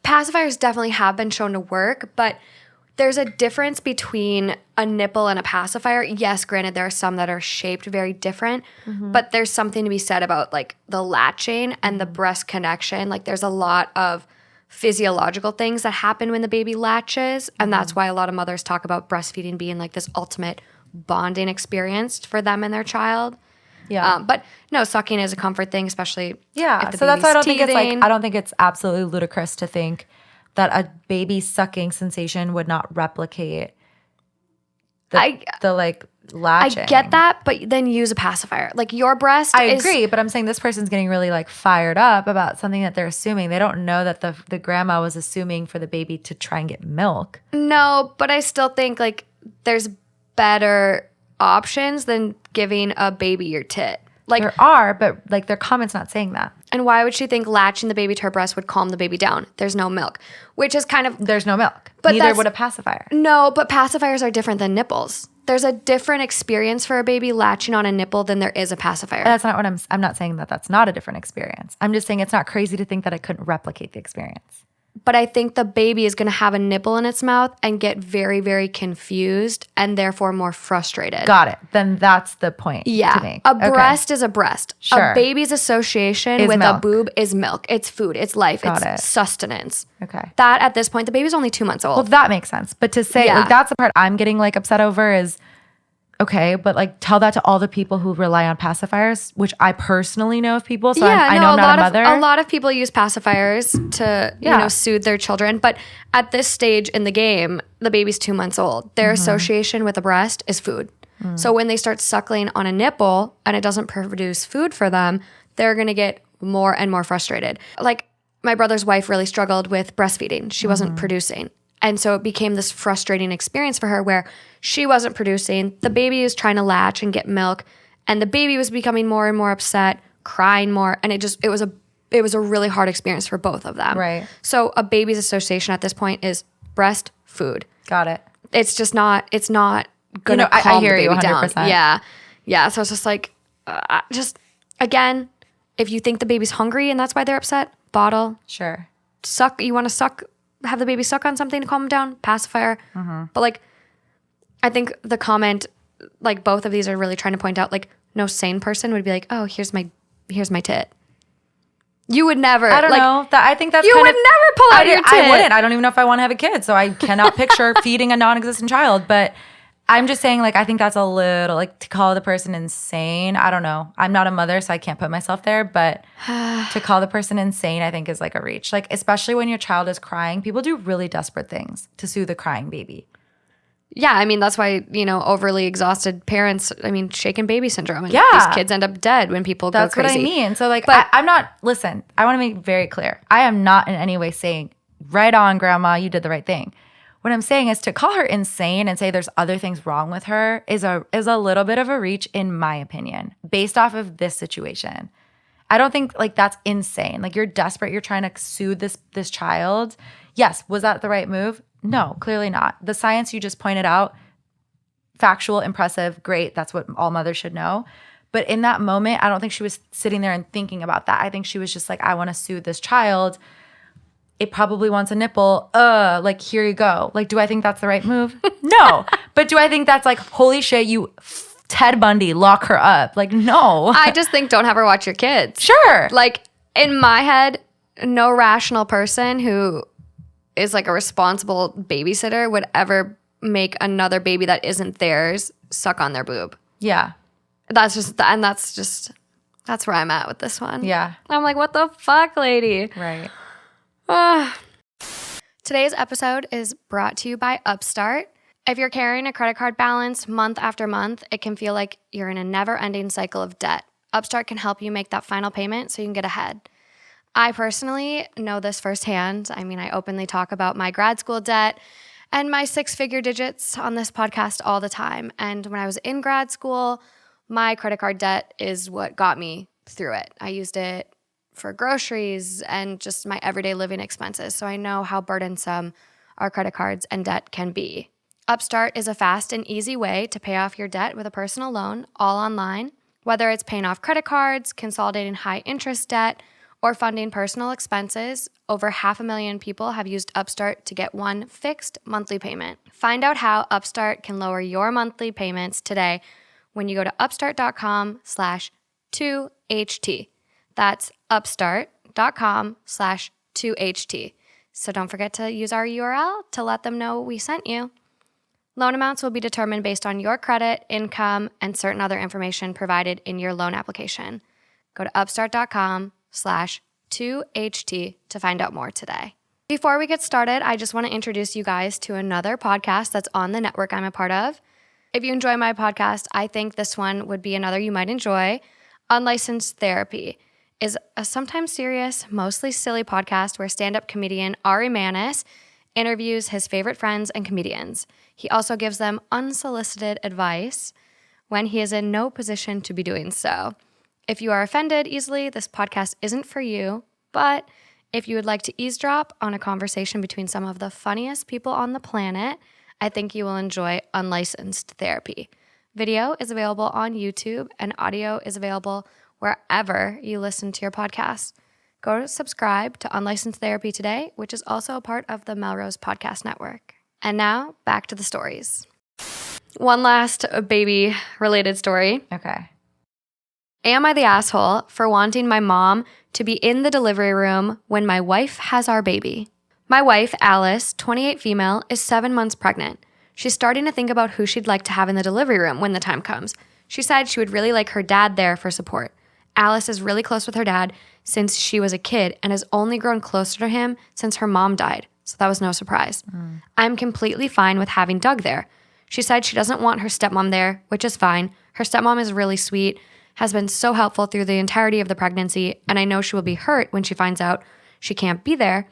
Pacifiers definitely have been shown to work, but there's a difference between a nipple and a pacifier. Yes, granted, there are some that are shaped very different, but there's something to be said about like the latching and the breast connection. Like there's a lot of physiological things that happen when the baby latches, and that's why a lot of mothers talk about breastfeeding being like this ultimate bonding experience for them and their child. Yeah. But no, sucking is a comfort thing, especially yeah. if the So that's why I don't baby's think it's like, teething. I don't think it's absolutely ludicrous to think that a baby sucking sensation would not replicate the like latching. I get that, but then use a pacifier. Like your breast I agree, but I'm saying this person's getting really like fired up about something that they're assuming. They don't know that the grandma was assuming for the baby to try and get milk. No, but I still think like there's better options than giving a baby your tit. Like There are, but like their comment's not saying that. And why would she think latching the baby to her breast would calm the baby down? There's no milk, which is kind of There's no milk. But Neither that's- would a pacifier. no, but pacifiers are different than nipples. There's a different experience for a baby latching on a nipple than there is a pacifier. That's not what I'm not saying that that's not a different experience. I'm just saying it's not crazy to think that I couldn't replicate the experience. But I think the baby is going to have a nipple in its mouth and get very, very confused and therefore more frustrated. Got it. Then that's the point to make. A breast is a breast. Sure. A baby's association Is with milk. a boob is milk. It's food. It's life. Got it's it. sustenance. Okay. That at this point, the baby's only 2 months old. Well, that makes sense. But to say, like, that's the part I'm getting, like, upset over is, okay, but, like, tell that to all the people who rely on pacifiers, which I personally know of people. So I know I'm not a mother. A lot of people use pacifiers to, you know, soothe their children. But at this stage in the game, the baby's 2 months old. Their association with a breast is food. So when they start suckling on a nipple and it doesn't produce food for them, they're going to get more and more frustrated. Like, my brother's wife really struggled with breastfeeding. She wasn't producing. And so it became this frustrating experience for her where she wasn't producing. The baby was trying to latch and get milk. And the baby was becoming more and more upset, crying more. And it was a really hard experience for both of them. Right. So a baby's association at this point is breast, food. Got it. It's just not, it's not going to calm I hear the baby you 100%. down. Yeah. Yeah. So it's just like, again, if you think the baby's hungry and that's why they're upset, bottle. Sure. Suck. You want to suck, have the baby suck on something to calm them down, pacifier. But like, I think the comment, like both of these are really trying to point out, like, no sane person would be like, oh, here's my tit. You would never. I don't know. I think that's you kind would of, never pull out your tit. I wouldn't. I don't even know if I want to have a kid. So I cannot picture feeding a non-existent child. But I'm just saying, like, I think that's a little, like, to call the person insane. I don't know. I'm not a mother, so I can't put myself there. But to call the person insane, I think is like a reach. Like, especially when your child is crying, people do really desperate things to soothe a crying baby. Yeah, I mean, that's why, you know, overly exhausted parents, I mean, shaken baby syndrome. And these kids end up dead when people go crazy. That's what I mean. So, like, I'm not, listen, I want to make very clear. I am not in any way saying, right on, grandma, you did the right thing. What I'm saying is to call her insane and say there's other things wrong with her is a little bit of a reach, in my opinion, based off of this situation. I don't think, like, that's insane. Like, you're desperate. You're trying to soothe this child. Yes. Was that the right move? No, clearly not. The science you just pointed out, factual, impressive, great. That's what all mothers should know. But in that moment, I don't think she was sitting there and thinking about that. I think she was just like, I want to soothe this child. It probably wants a nipple. Like, here you go. Like, do I think that's the right move? No. But do I think that's like, holy shit, you Ted Bundy, lock her up? Like, no. I just think don't have her watch your kids. Sure. Like, in my head, no rational person who is like a responsible babysitter would ever make another baby that isn't theirs suck on their boob. Yeah. That's where I'm at with this one. Yeah. I'm like, what the fuck, lady? Right. Today's episode is brought to you by Upstart. If you're carrying a credit card balance month after month, it can feel like you're in a never-ending cycle of debt. Upstart can help you make that final payment so you can get ahead. I personally know this firsthand. I mean, I openly talk about my grad school debt and my six-figure digits on this podcast all the time. And when I was in grad school, my credit card debt is what got me through it. I used it for groceries and just my everyday living expenses. So I know how burdensome our credit cards and debt can be. Upstart is a fast and easy way to pay off your debt with a personal loan, all online. Whether it's paying off credit cards, consolidating high-interest debt, or funding personal expenses, over 500,000 people have used Upstart to get one fixed monthly payment. Find out how Upstart can lower your monthly payments today when you go to upstart.com/2HT. That's upstart.com/2HT. So don't forget to use our URL to let them know we sent you. Loan amounts will be determined based on your credit, income, and certain other information provided in your loan application. Go to upstart.com/2HT to find out more today. Before we get started, I just want to introduce you guys to another podcast that's on the network I'm a part of. If you enjoy my podcast, I think this one would be another you might enjoy. Unlicensed Therapy is a sometimes serious, mostly silly podcast where stand-up comedian Ari Manis interviews his favorite friends and comedians. He also gives them unsolicited advice when he is in no position to be doing so. If you are offended easily, this podcast isn't for you, but if you would like to eavesdrop on a conversation between some of the funniest people on the planet, I think you will enjoy Unlicensed Therapy. Video is available on YouTube and audio is available wherever you listen to your podcast. go to subscribe to Unlicensed Therapy Today, which is also a part of the Melrose Podcast Network. And now, back to the stories. One last baby-related story. Okay. Am I the asshole for wanting my mom to be in the delivery room when my wife has our baby? My wife, Alice, 28 female, is 7 months pregnant. She's starting to think about who she'd like to have in the delivery room when the time comes. She said she would really like her dad there for support. Alice is really close with her dad since she was a kid and has only grown closer to him since her mom died, so that was no surprise. I'm completely fine with having Doug there. She said she doesn't want her stepmom there, which is fine. Her stepmom is really sweet, has been so helpful through the entirety of the pregnancy, and I know she will be hurt when she finds out she can't be there,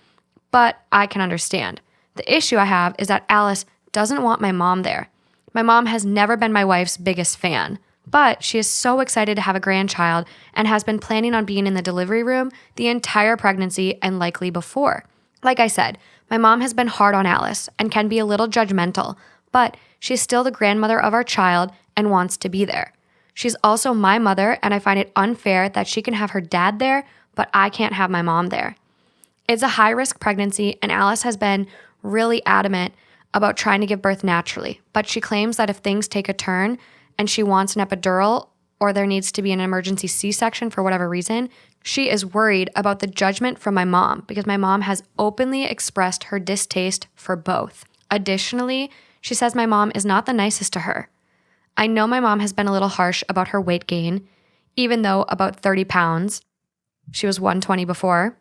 but I can understand. The issue I have is that Alice doesn't want my mom there. My mom has never been my wife's biggest fan, but she is so excited to have a grandchild and has been planning on being in the delivery room the entire pregnancy and likely before. Like I said, my mom has been hard on Alice and can be a little judgmental, but she's still the grandmother of our child and wants to be there. She's also my mother, and I find it unfair that she can have her dad there, but I can't have my mom there. It's a high-risk pregnancy, and Alice has been really adamant about trying to give birth naturally, but she claims that if things take a turn and she wants an epidural or there needs to be an emergency C-section for whatever reason, she is worried about the judgment from my mom because my mom has openly expressed her distaste for both. Additionally, she says my mom is not the nicest to her. I know my mom has been a little harsh about her weight gain, even though about 30 pounds. She was 120 before.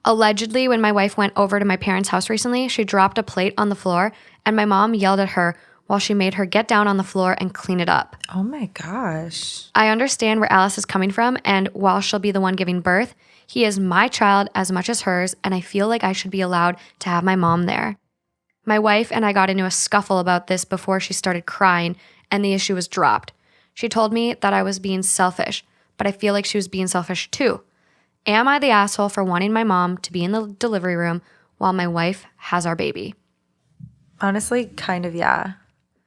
Allegedly, when my wife went over to my parents' house recently, she dropped a plate on the floor and my mom yelled at her while she made her get down on the floor and clean it up. Oh my gosh. I understand where Alice is coming from, and while she'll be the one giving birth, he is my child as much as hers, and I feel like I should be allowed to have my mom there. My wife and I got into a scuffle about this before she started crying, and the issue was dropped. She told me that I was being selfish, but I feel like she was being selfish too. Am I the asshole for wanting my mom to be in the delivery room while my wife has our baby? Honestly, kind of, yeah.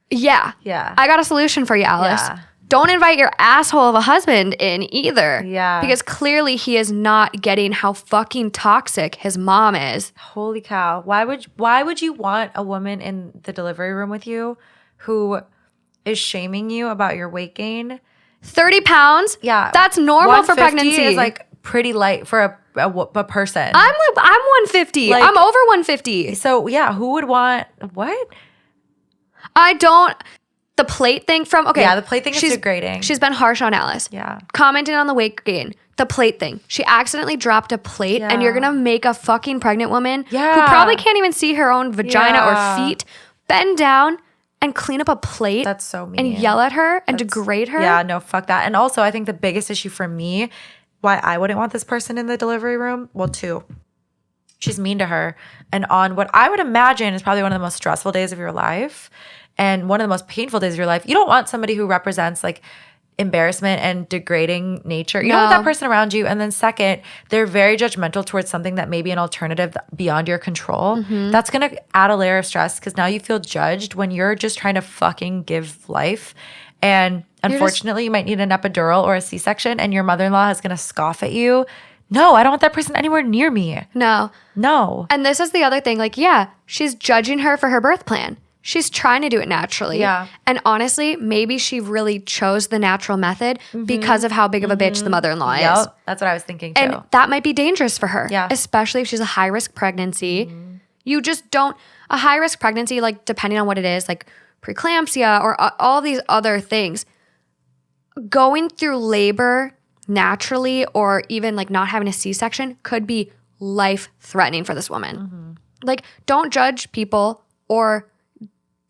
Yeah. Yeah. I got a solution for you, Alice. Yeah. Don't invite your asshole of a husband in either. Yeah. Because clearly he is not getting how fucking toxic his mom is. Holy cow. Why would you want a woman in the delivery room with you who is shaming you about your weight gain? 30 pounds? Yeah. That's normal for 150 pregnancy. is like pretty light for a person. I'm 150. Like- I'm over 150. So yeah, who would want what? I don't. The plate thing from, okay. Yeah, the plate thing is she's- degrading. She's been harsh on Alice. Yeah. Commenting on the weight gain. The plate thing. She accidentally dropped a plate and you're going to make a fucking pregnant woman who Yeah. probably can't even see her own vagina Yeah. or feet bend down and clean up a plate. That's so mean. And yell at her and degrade her. Yeah, no, fuck that. And also, I think the biggest issue for me, why I wouldn't want this person in the delivery room, well, two. She's mean to her. And on what I would imagine is probably one of the most stressful days of your life and one of the most painful days of your life, you don't want somebody who represents like embarrassment and degrading nature. You don't want No. that person around you. And then second, they're very judgmental towards something that may be an alternative beyond your control. That's going to add a layer of stress because now you feel judged when you're just trying to fucking give life. And unfortunately, you might need an epidural or a C-section and your mother-in-law is going to scoff at you. No, I don't want that person anywhere near me. No. No. And this is the other thing. Like, yeah, she's judging her for her birth plan. She's trying to do it naturally. Yeah. And honestly, maybe she really chose the natural method because of how big of a bitch the mother-in-law is. Yep, that's what I was thinking too. And that might be dangerous for her. Yeah. Especially if she's a high-risk pregnancy. You just don't, a high-risk pregnancy, like depending on what it is, like preeclampsia or all these other things, going through labor naturally or even like not having a C-section could be life-threatening for this woman. Like, don't judge people or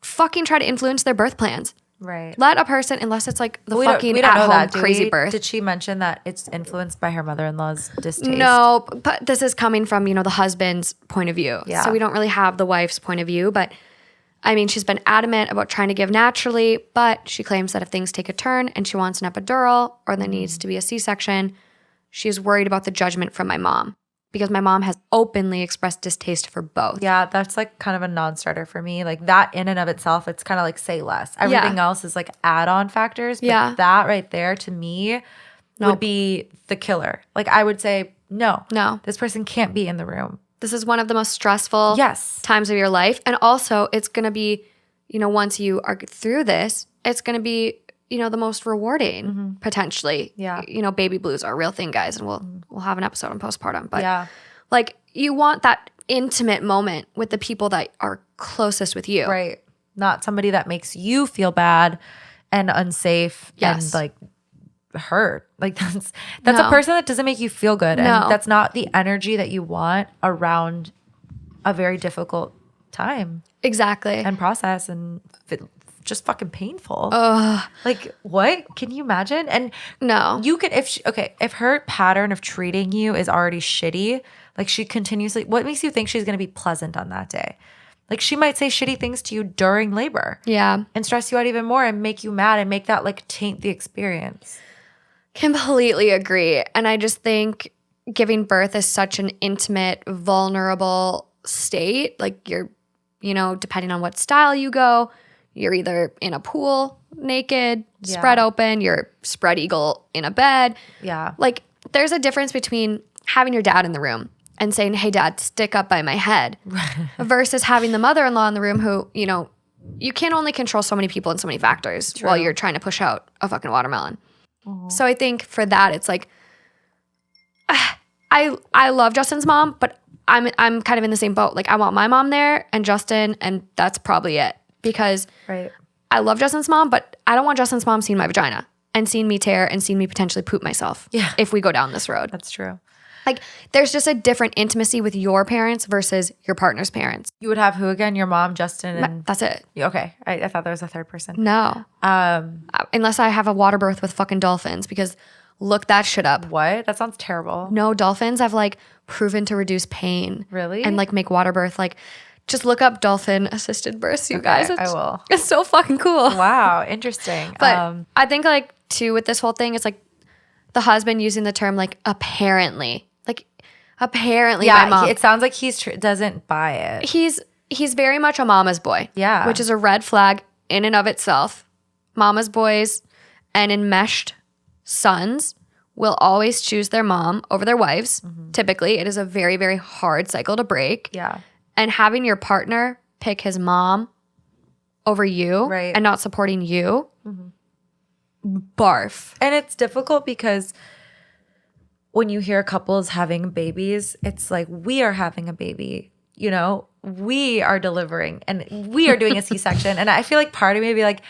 fucking try to influence their birth plans. Right. Let a person, unless it's like the we fucking don't know at-home that, do crazy we? birth. Did she mention that it's influenced by her mother-in-law's distaste? No, but this is coming from, the husband's point of view. Yeah. So we don't really have the wife's point of view. But I mean, she's been adamant about trying to give naturally, but she claims that if things take a turn and she wants an epidural or there needs to be a C-section, she's worried about the judgment from my mom because my mom has openly expressed distaste for both. Yeah, that's like kind of a non-starter for me. Like that in and of itself, it's kind of like say less. Everything else is like add-on factors. But Yeah. that right there to me would be the killer. Like I would say, no, No. this person can't be in the room. This is one of the most stressful times of your life. And also it's going to be, once you are through this, it's going to be, the most rewarding potentially. Yeah. Baby blues are a real thing, guys. And we'll have an episode on postpartum. But yeah. like you want that intimate moment with the people that are closest with you. Right. Not somebody that makes you feel bad and unsafe and like hurt. Like that's a person that doesn't make you feel good. And that's not the energy that you want around a very difficult time. Exactly. And process and just fucking painful. Like what? Can you imagine? And no. You can if her pattern of treating you is already shitty, like she continuously, what makes you think she's going to be pleasant on that day? Like she might say shitty things to you during labor. Yeah. And stress you out even more and make you mad and make that like taint the experience. Completely agree. And I just think giving birth is such an intimate, vulnerable state. Like you're, depending on what style you go, you're either in a pool naked, spread open, you're spread eagle in a bed. Yeah. Like there's a difference between having your dad in the room and saying, hey, dad, stick up by my head versus having the mother-in-law in the room who, you can only control so many people and so many factors while you're trying to push out a fucking watermelon. So I think for that, it's like, I love Justin's mom, but I'm kind of in the same boat. Like I want my mom there and Justin, and that's probably it because I love Justin's mom, but I don't want Justin's mom seeing my vagina and seeing me tear and seeing me potentially poop myself if we go down this road. That's true. Like there's just a different intimacy with your parents versus your partner's parents. You would have who again? Your mom, Justin, and that's it. Okay. I thought there was a third person. No. Unless I have a water birth with fucking dolphins because look that shit up. What? That sounds terrible. No, dolphins have like proven to reduce pain. Really? And like make water birth. Like just look up dolphin assisted births, you guys. I will. It's so fucking cool. Wow. Interesting. But I think like too with this whole thing, it's like the husband using the term like apparently. Apparently, my mom. It sounds like he doesn't buy it. He's very much a mama's boy. Yeah. Which is a red flag in and of itself. Mama's boys and enmeshed sons will always choose their mom over their wives. Typically, it is a very, very hard cycle to break. Yeah. And having your partner pick his mom over you and not supporting you, barf. And it's difficult because when you hear couples having babies, it's like we are having a baby, we are delivering and we are doing a C-section. And I feel like part of me would be like,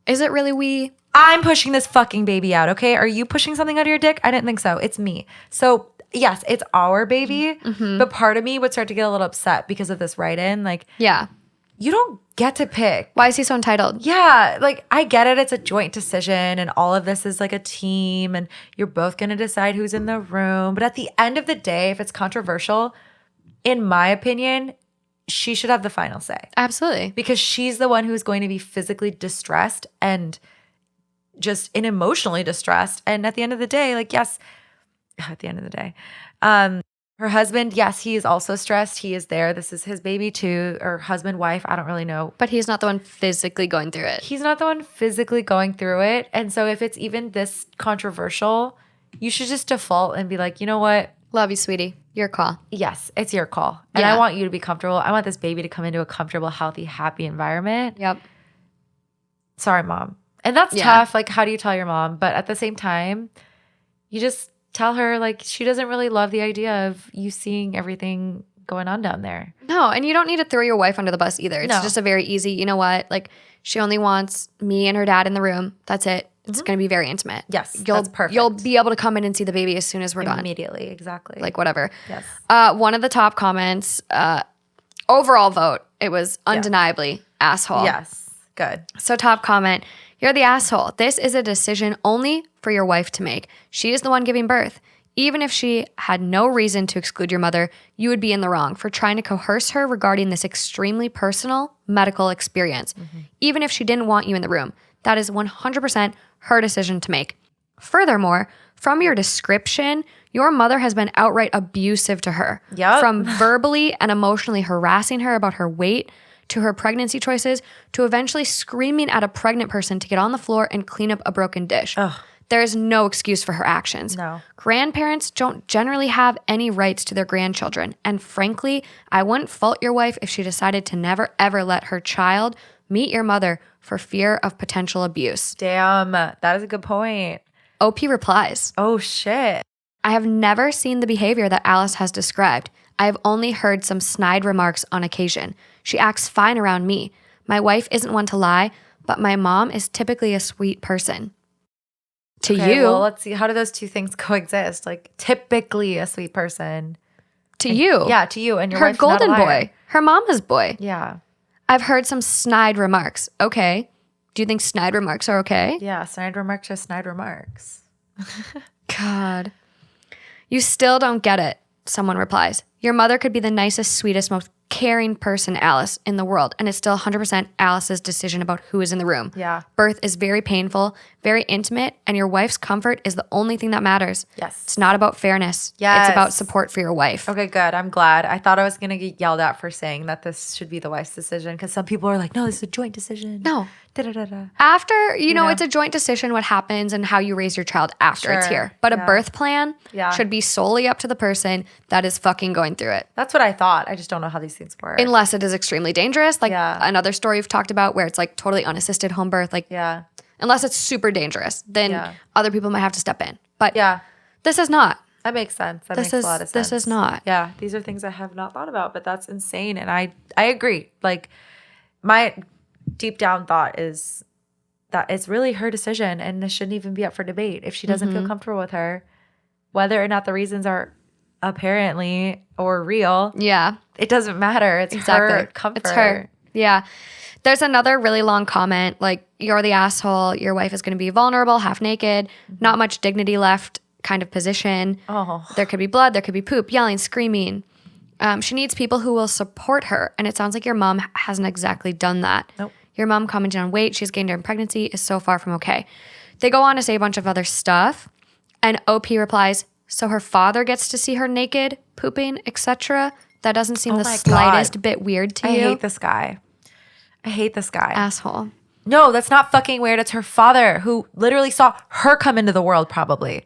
is it really we? I'm pushing this fucking baby out, okay? Are you pushing something out of your dick? I didn't think so. It's me. So yes, it's our baby, but part of me would start to get a little upset because of this write-in. Like, you don't get to pick. Why is he so entitled? Yeah, like I get it. It's a joint decision and all of this is like a team and you're both going to decide who's in the room. But at the end of the day, if it's controversial, in my opinion, she should have the final say. Absolutely. Because she's the one who's going to be physically distressed and just emotionally distressed. And at the end of the day, like, yes, at the end of the day, her husband, yes, he is also stressed. He is there. This is his baby too, or husband, wife. I don't really know. But he's not the one physically going through it. He's not the one physically going through it. And so if it's even this controversial, you should just default and be like, you know what? Love you, sweetie. Your call. Yes, it's your call. And I want you to be comfortable. I want this baby to come into a comfortable, healthy, happy environment. Yep. Sorry, mom. And that's tough. Like, how do you tell your mom? But at the same time, you just tell her like she doesn't really love the idea of you seeing everything going on down there. No, and you don't need to throw your wife under the bus either. It's just a very easy, you know what? Like she only wants me and her dad in the room. That's it. It's going to be very intimate. Yes, that's perfect. You'll be able to come in and see the baby as soon as we're done. Immediately, exactly. Like whatever. Yes. One of the top comments, overall vote, it was undeniably asshole. Yes, good. So top comment, you're the asshole. This is a decision only for your wife to make. She is the one giving birth. Even if she had no reason to exclude your mother, you would be in the wrong for trying to coerce her regarding this extremely personal medical experience. Even if she didn't want you in the room, that is 100% her decision to make. Furthermore, from your description, your mother has been outright abusive to her. From verbally and emotionally harassing her about her weight, to her pregnancy choices, to eventually screaming at a pregnant person to get on the floor and clean up a broken dish. There is no excuse for her actions. No. Grandparents don't generally have any rights to their grandchildren. And frankly, I wouldn't fault your wife if she decided to never, ever let her child meet your mother for fear of potential abuse. Damn, that is a good point. OP replies, Oh, shit. I have never seen the behavior that Alice has described. I have only heard some snide remarks on occasion. She acts fine around me. My wife isn't one to lie, but my mom is typically a sweet person. To Okay, you. well, let's see. How do those two things coexist? Like, typically a sweet person. To you. Yeah, to you. And your Her wife's not a golden liar. boy. Her mama's boy. Yeah. I've heard some snide remarks. Okay. Do you think snide remarks are okay? Yeah, snide remarks are snide remarks. God. You still don't get it, someone replies. Your mother could be the nicest, sweetest, most caring person, Alice, in the world, and it's still 100% Alice's decision about who is in the room. Yeah. Birth is very painful, very intimate, and your wife's comfort is the only thing that matters. Yes. It's not about fairness. Yes. It's about support for your wife. Okay, good. I'm glad. I thought I was going to get yelled at for saying that this should be the wife's decision because some people are like, no, this is a joint decision. No. Da-da-da-da. After, you know, know? it's a joint decision what happens and how you raise your child after it's Sure. here. But Yeah. a birth plan Yeah. should be solely up to the person that is fucking going through it. That's what I thought. I just don't know how these things work. Unless it is extremely dangerous, like Yeah. another story we've talked about where it's like totally unassisted home birth. Like, Yeah. unless it's super dangerous, then Yeah. other people might have to step in. But Yeah. this is not. That makes sense. That This makes a lot of is- sense. this is not. Yeah. These are things I have not thought about, but that's insane. And I agree. Like, my deep down thought is that it's really her decision and this shouldn't even be up for debate. If she doesn't Mm-hmm. feel comfortable with her, whether or not the reasons are apparently or real, Yeah, it doesn't matter. It's her comfort. It's her. Yeah. There's another really long comment like, you're the asshole. Your wife is going to be vulnerable, half naked, not much dignity left kind of position. Oh. There could be blood, there could be poop, yelling, screaming. She needs people who will support her. And it sounds like your mom hasn't exactly done that. Nope. Your mom commented on weight she's gained during pregnancy is so far from okay. They go on to say a bunch of other stuff. And OP replies, so her father gets to see her naked, pooping, etc. That doesn't seem the my slightest God. bit weird to I you. hate this guy. I hate this guy. Asshole. No, that's not fucking weird. It's her father who literally saw her come into the world, probably.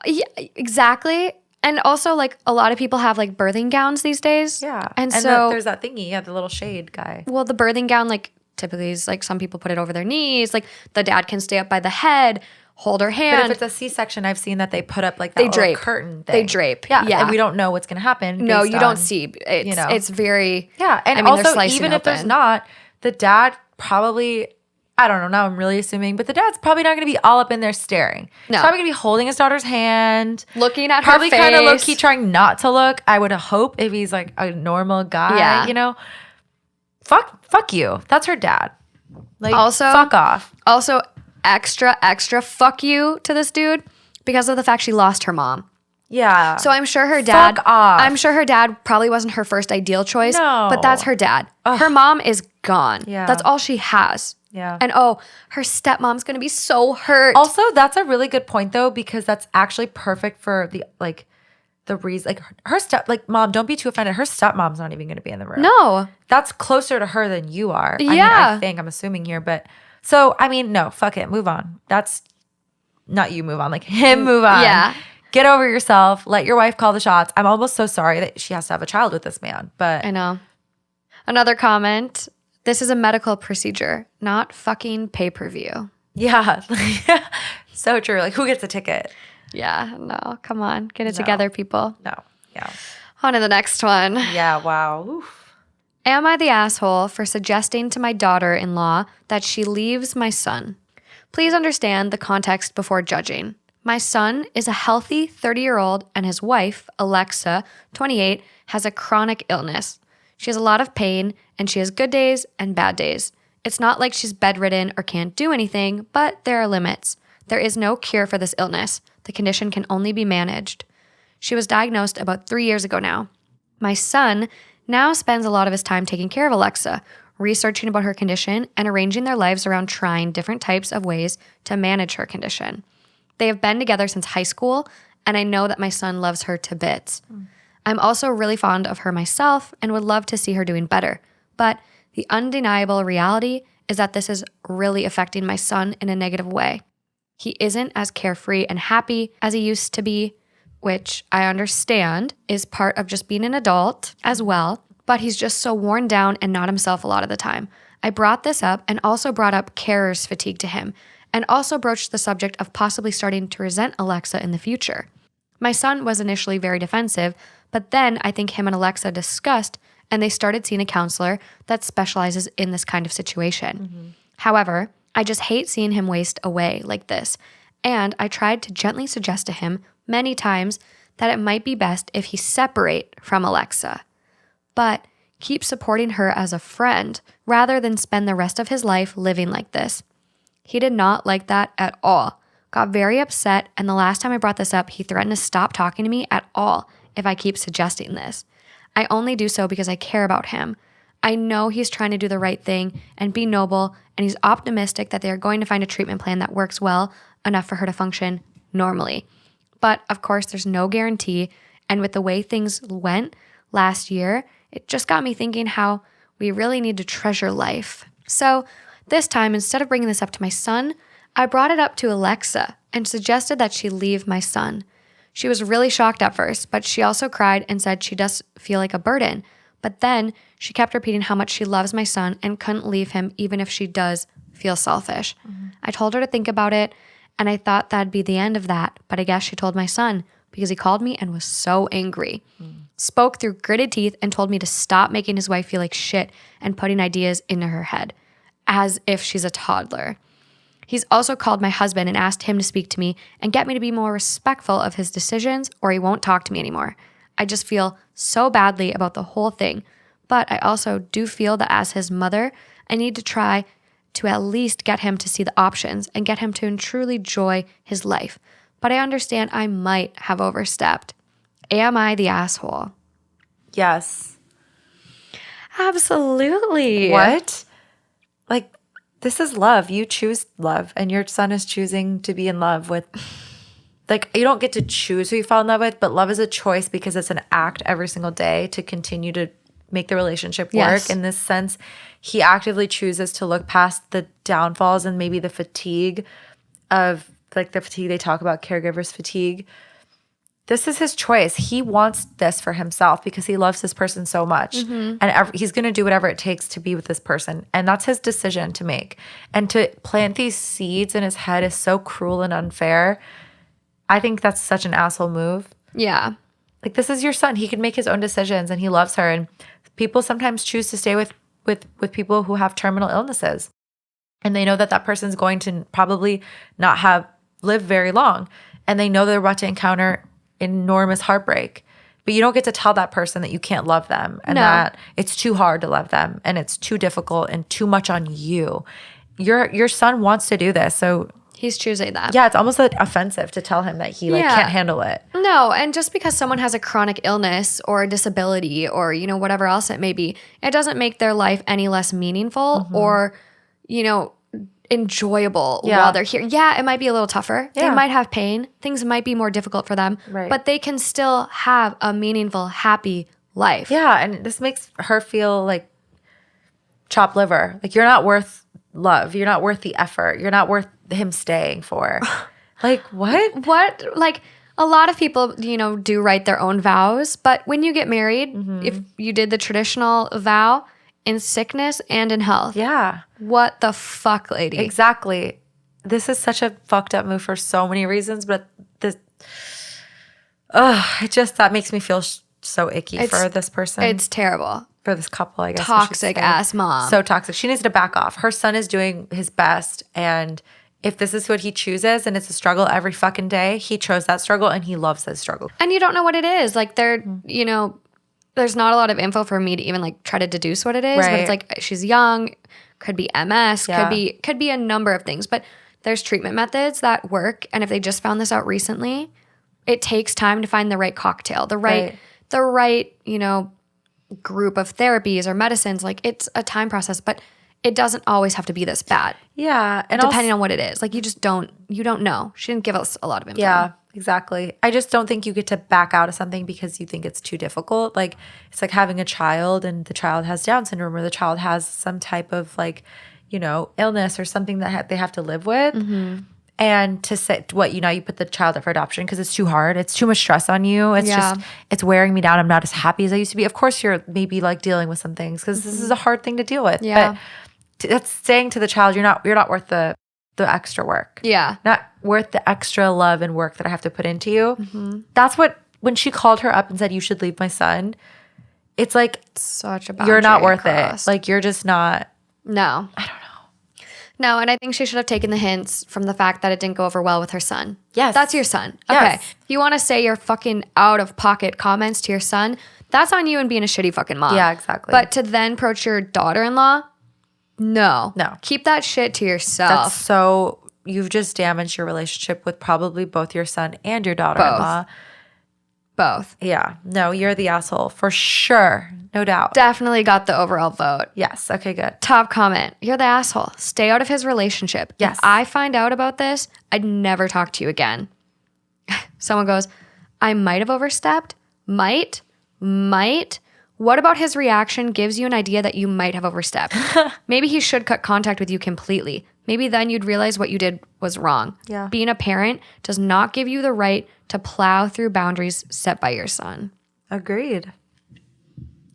Yeah, exactly. And also, like, a lot of people have, like, birthing gowns these days. Yeah. And so, there's that thingy. Yeah, the little shade guy. well, the birthing gown, like, typically is, like, some people put it over their knees. Like, the dad can stay up by the head, hold her But hand. if it's a C-section, I've seen that they put up like that They little drape. curtain thing. They drape. Yeah. Yeah. And we don't know what's going to happen. No, based you don't on- see. It's, you know. it's very. Yeah. And I mean, they're also, slicing even if there's open. not, the dad probably, I don't know, now I'm really assuming, but the dad's probably not going to be all up in there staring. No. He's probably going to be holding his daughter's hand. Looking at Probably her face. kind of low-key trying not to look. I would hope if he's like a normal guy, Yeah. you know. Fuck you. That's her dad. Like, Also- fuck off. Also, extra fuck you to this dude because of the fact she lost her mom. Yeah. So I'm sure her dad. Fuck off. I'm sure her dad probably wasn't her first ideal choice. No. But that's her dad. Her mom is gone. Yeah. That's all she has. Yeah. And oh, her stepmom's gonna be so hurt. Also, that's a really good point though, because that's actually perfect for the reason, like her mom, don't be too offended. Her stepmom's not even going to be in the room. No. That's closer to her than you are. I mean, Yeah. I think I'm assuming here, but so, I mean, no, fuck it. Move on. That's not you move on, like him move on. Yeah. Get over yourself. Let your wife call the shots. I'm almost so sorry that she has to have a child with this man, but I know. Another comment. This is a medical procedure, not fucking pay-per-view. yeah. So true. Like, who gets a ticket? Yeah, no, come on. Get it together, people. No. Yeah. On to the next one. Yeah. Wow. Oof. Am I the asshole for suggesting to my daughter-in-law that she leaves my son? Please understand the context before judging. My son is a healthy 30-year-old and his wife, Alexa, 28, has a chronic illness. She has a lot of pain and she has good days and bad days. It's not like she's bedridden or can't do anything, but there are limits. There is no cure for this illness. The condition can only be managed. She was diagnosed about 3 years ago now. My son now spends a lot of his time taking care of Alexa, researching about her condition, and arranging their lives around trying different types of ways to manage her condition. They have been together since high school, and I know that my son loves her to bits. I'm also really fond of her myself and would love to see her doing better. But the undeniable reality is that this is really affecting my son in a negative way. He isn't as carefree and happy as he used to be, which I understand is part of just being an adult as well, but he's just so worn down and not himself a lot of the time. I brought this up and also brought up carer's fatigue to him, and also broached the subject of possibly starting to resent Alexa in the future. My son was initially very defensive, but then I think him and Alexa discussed and they started seeing a counselor that specializes in this kind of situation. However, I just hate seeing him waste away like this, and I tried to gently suggest to him many times that it might be best if he separate from Alexa, but keep supporting her as a friend rather than spend the rest of his life living like this. He did not like that at all, got very upset, and the last time I brought this up, he threatened to stop talking to me at all if I keep suggesting this. I only do so because I care about him. I know he's trying to do the right thing and be noble, and he's optimistic that they are going to find a treatment plan that works well enough for her to function normally. But of course, there's no guarantee, and with the way things went last year, it just got me thinking how we really need to treasure life. So this time, instead of bringing this up to my son, I brought it up to Alexa and suggested that she leave my son. She was really shocked at first, but she also cried and said she does feel like a burden. But then she kept repeating how much she loves my son and couldn't leave him even if she does feel selfish. I told her to think about it, and I thought that'd be the end of that, but I guess she told my son because he called me and was so angry. Spoke through gritted teeth and told me to stop making his wife feel like shit and putting ideas into her head, as if she's a toddler. He's also called my husband and asked him to speak to me and get me to be more respectful of his decisions or he won't talk to me anymore. I just feel so badly about the whole thing, but I also do feel that as his mother, I need to try to at least get him to see the options and get him to truly enjoy his life. But I understand I might have overstepped. Am I the asshole? Yes. Absolutely. What? Like, this is love. You choose love, and your son is choosing to be in love with. Like, you don't get to choose who you fall in love with, but love is a choice because it's an act every single day to continue to make the relationship work. Yes. In this sense, he actively chooses to look past the downfalls and maybe the fatigue of, like, the fatigue they talk about, caregivers fatigue. This is his choice. He wants this for himself because he loves this person so much. And he's going to do whatever it takes to be with this person. And that's his decision to make. And to plant these seeds in his head is so cruel and unfair. I think that's such an asshole move. Yeah. Like, this is your son. He can make his own decisions and he loves her. And people sometimes choose to stay with people who have terminal illnesses. And they know that that person's going to probably not live very long. And they know they're about to encounter enormous heartbreak. But you don't get to tell that person that you can't love them and that it's too hard to love them and it's too difficult and too much on you. Your son wants to do this. So he's choosing that. yeah, it's almost like offensive to tell him that he can't handle it. No, and just because someone has a chronic illness or a disability or, whatever else it may be, it doesn't make their life any less meaningful or, enjoyable while they're here. Yeah, it might be a little tougher. Yeah. They might have pain. Things might be more difficult for them, but they can still have a meaningful, happy life. Yeah, and this makes her feel like chopped liver. Like, you're not worth love. You're not worth the effort. You're not worth him staying for. Like, what? What? Like, a lot of people, do write their own vows, but when you get married, if you did the traditional vow in sickness and in health. Yeah. What the fuck, lady? Exactly. This is such a fucked up move for so many reasons, but that makes me feel so icky for this person. It's terrible. For this couple, I guess. Toxic ass mom. So toxic. She needs to back off. Her son is doing his best, and if this is what he chooses and it's a struggle every fucking day, he chose that struggle and he loves that struggle. And you don't know what it is. Like, there's not a lot of info for me to even try to deduce what it is. Right. But it's like she's young, could be MS, could be a number of things. But there's treatment methods that work, and if they just found this out recently, it takes time to find the right cocktail, the right group of therapies or medicines. Like, it's a time process, but it doesn't always have to be this bad. Yeah, and depending on what it is. Like, you don't know. She didn't give us a lot of info. Yeah. Exactly. I just don't think you get to back out of something because you think it's too difficult. Like, it's like having a child and the child has Down syndrome or the child has some type of illness or something that they have to live with. And to say what, you know, you put the child up for adoption because it's too hard. It's too much stress on you. It's just, it's wearing me down. I'm not as happy as I used to be. Of course, you're maybe like dealing with some things because this is a hard thing to deal with. Yeah. But that's saying to the child, you're not worth the extra work. Yeah. Not worth the extra love and work that I have to put into you. That's what, when she called her up and said, you should leave my son, it's like, such a boundary you're not worth crossed. it. Like, you're just not. No. I don't know. No, and I think she should have taken the hints from the fact that it didn't go over well with her son. Yes. That's your son. Yes. Okay. If you want to say your fucking out of pocket comments to your son, that's on you and being a shitty fucking mom. Yeah, exactly. But to then approach your daughter-in-law, no. Keep that shit to yourself. That's so, you've just damaged your relationship with probably both your son and your daughter-in-law. Both. Yeah. No, you're the asshole for sure. No doubt. Definitely got the overall vote. Yes. Okay, good. Top comment. You're the asshole. Stay out of his relationship. Yes. If I find out about this, I'd never talk to you again. Someone goes, I might have overstepped. Might. What about his reaction gives you an idea that you might have overstepped? Maybe he should cut contact with you completely. Maybe then you'd realize what you did was wrong. Yeah. Being a parent does not give you the right to plow through boundaries set by your son. Agreed.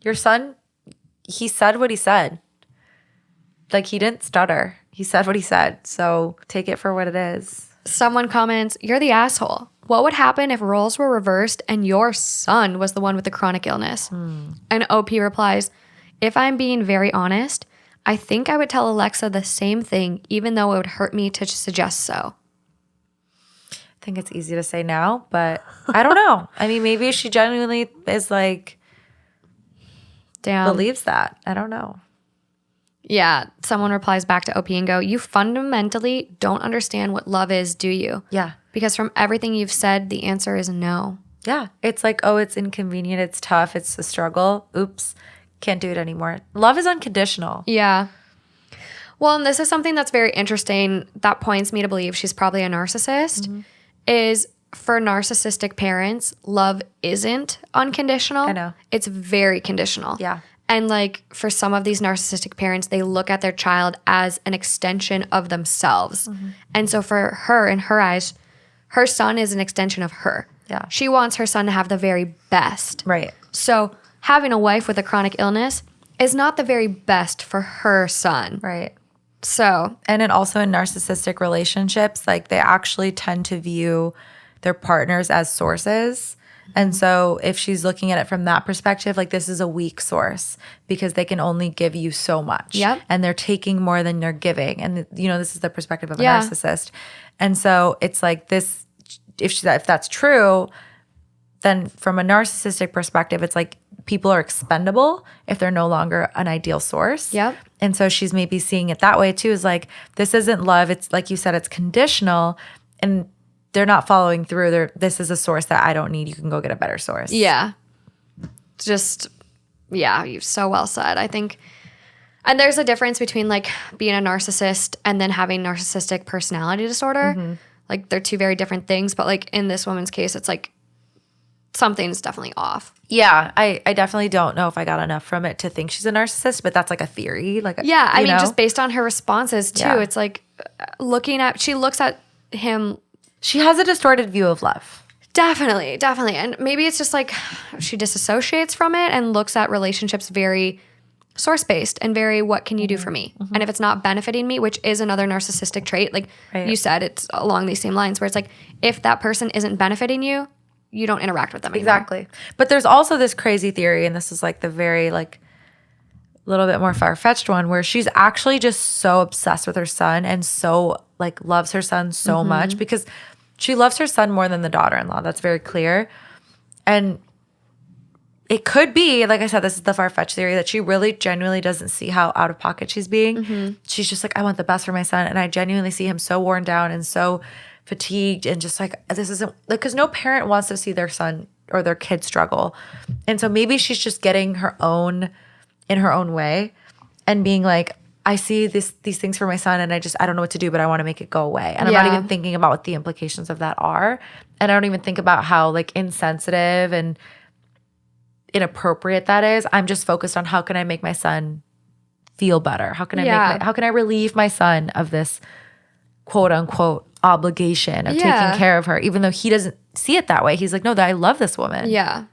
Your son, he said what he said. Like, he didn't stutter. He said what he said. So take it for what it is. Someone comments, you're the asshole. What would happen if roles were reversed and your son was the one with the chronic illness? And OP replies, if I'm being very honest, I think I would tell Alexa the same thing, even though it would hurt me to suggest so. I think it's easy to say now, but I don't know. I mean, maybe she genuinely is like, Damn. believes that. I don't know. Yeah. Someone replies back to OP and go, you fundamentally don't understand what love is, do you? Yeah. Because from everything you've said, the answer is no. Yeah. It's like, oh, it's inconvenient. It's tough. It's a struggle. Oops. Can't do it anymore. Love is unconditional. Yeah. Well, and this is something that's very interesting that points me to believe she's probably a narcissist, is for narcissistic parents, love isn't unconditional. I know. It's very conditional. Yeah. And like for some of these narcissistic parents, they look at their child as an extension of themselves. And so for her, in her eyes, her son is an extension of her. Yeah. She wants her son to have the very best. Right. So having a wife with a chronic illness is not the very best for her son. Right. So, And then also in narcissistic relationships, like they actually tend to view their partners as sources. And so if she's looking at it from that perspective, like this is a weak source because they can only give you so much. Yep. And they're taking more than they're giving. And, you know, this is the perspective of a Yeah. narcissist. And so it's like this, if that's true, then from a narcissistic perspective, it's like people are expendable if they're no longer an ideal source. Yep. And so she's maybe seeing it that way too, is like, this isn't love. It's like you said, it's conditional and they're not following through. This is a source that I don't need. You can go get a better source. yeah. Just, yeah, you've so well said. I think, and there's a difference between like being a narcissist and then having narcissistic personality disorder. Like they're two very different things. But like in this woman's case, it's like something's definitely off. Yeah. I definitely don't know if I got enough from it to think she's a narcissist, but that's like a theory. Like, Yeah. I you mean, know? just based on her responses too, Yeah. it's like she looks at him. She has a distorted view of love. Definitely. And maybe it's just like she disassociates from it and looks at relationships very source-based and very, what can you do for me? And if it's not benefiting me, which is another narcissistic trait, like Right. you said, it's along these same lines where it's like, if that person isn't benefiting you, you don't interact with them anymore. Exactly. But there's also this crazy theory, and this is like the very like little bit more far-fetched one, where she's actually just so obsessed with her son and so like loves her son so much because she loves her son more than the daughter-in-law. That's very clear. And it could be, like I said, this is the far-fetched theory, that she really genuinely doesn't see how out of pocket she's being. She's just like, I want the best for my son. And I genuinely see him so worn down and so fatigued and just like, this isn't, like, because no parent wants to see their son or their kid struggle. And so maybe she's just getting her own, in her own way and being like, I see these things for my son and I don't know what to do, but I want to make it go away. And I'm not Yeah. even thinking about what the implications of that are. And I don't even think about how like insensitive and inappropriate that is. I'm just focused on how can I make my son feel better? How can I Yeah. how can I relieve my son of this quote unquote obligation of taking care of her, even though he doesn't see it that way. He's like, no, I love this woman. Yeah.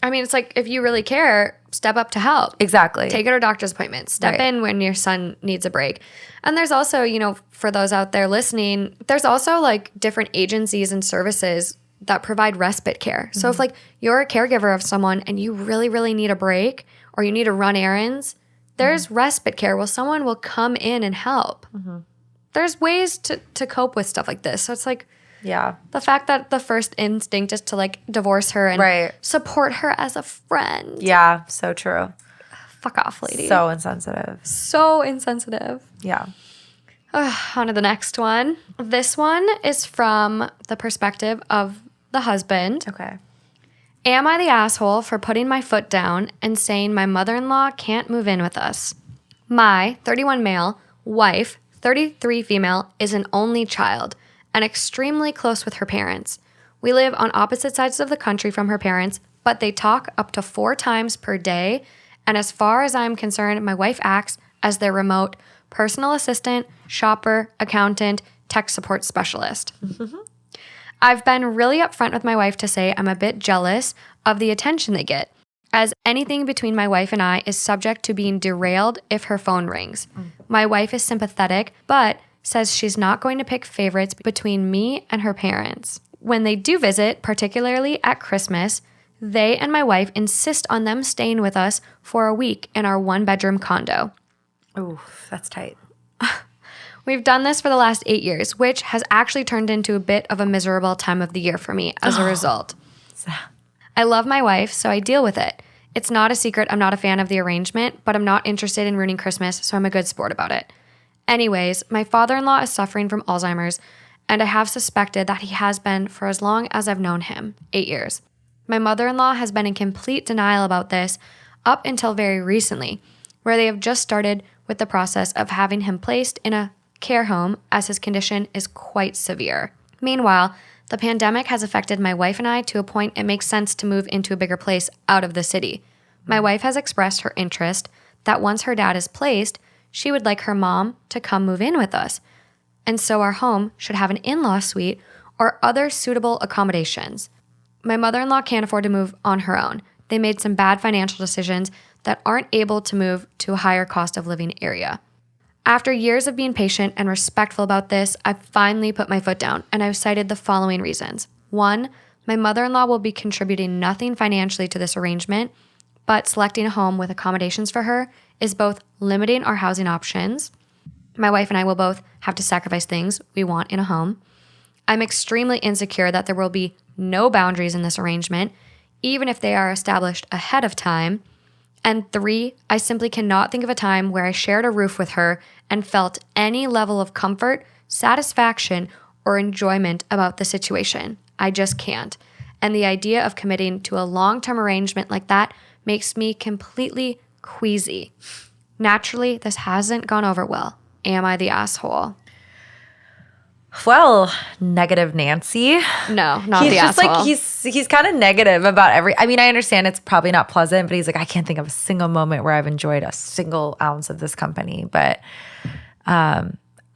I mean, it's like, if you really care, step up to help. Exactly. Take her to doctor's appointments. Step in when your son needs a break. And there's also, you know, for those out there listening, there's also like different agencies and services that provide respite care. So if like you're a caregiver of someone and you really, really need a break or you need to run errands, there's respite care where someone will come in and help. There's ways to cope with stuff like this. So it's like, the fact that the first instinct is to like divorce her and support her as a friend. Yeah, so true. Fuck off, lady. So insensitive. So insensitive. Yeah. On to the next one. This one is from the perspective of the husband. Okay. Am I the asshole for putting my foot down and saying my mother-in-law can't move in with us? My 31 male wife, 33 female, is an only child and extremely close with her parents. We live on opposite sides of the country from her parents, but they talk up to 4 times per day. And as far as I'm concerned, my wife acts as their remote personal assistant, shopper, accountant, tech support specialist. I've been really upfront with my wife to say I'm a bit jealous of the attention they get, as anything between my wife and I is subject to being derailed if her phone rings. My wife is sympathetic, but says she's not going to pick favorites between me and her parents. When they do visit, particularly at Christmas, they and my wife insist on them staying with us for a week in our 1-bedroom condo. Ooh, that's tight. We've done this for the last 8 years, which has actually turned into a bit of a miserable time of the year for me as a result. I love my wife, so I deal with it. It's not a secret I'm not a fan of the arrangement, but I'm not interested in ruining Christmas, so I'm a good sport about it. Anyways, my father-in-law is suffering from Alzheimer's, and I have suspected that he has been for as long as I've known him, 8 years. My mother-in-law has been in complete denial about this up until very recently, where they have just started with the process of having him placed in a care home as his condition is quite severe. Meanwhile, the pandemic has affected my wife and I to a point it makes sense to move into a bigger place out of the city. My wife has expressed her interest that once her dad is placed, she would like her mom to come move in with us. And so our home should have an in-law suite or other suitable accommodations. My mother-in-law can't afford to move on her own. They made some bad financial decisions that aren't able to move to a higher cost of living area. After years of being patient and respectful about this, I've finally put my foot down, and I've cited the following reasons. 1, my mother-in-law will be contributing nothing financially to this arrangement, but selecting a home with accommodations for her is both limiting our housing options. My wife and I will both have to sacrifice things we want in a home. I'm extremely insecure that there will be no boundaries in this arrangement, even if they are established ahead of time. And 3, I simply cannot think of a time where I shared a roof with her and felt any level of comfort, satisfaction, or enjoyment about the situation. I just can't. And the idea of committing to a long-term arrangement like that makes me completely queasy. Naturally, this hasn't gone over well. Am I the asshole? Well, negative Nancy. No, not he's the just asshole. Like he's kind of negative about I mean, I understand it's probably not pleasant, but he's like, I can't think of a single moment where I've enjoyed a single ounce of this company. But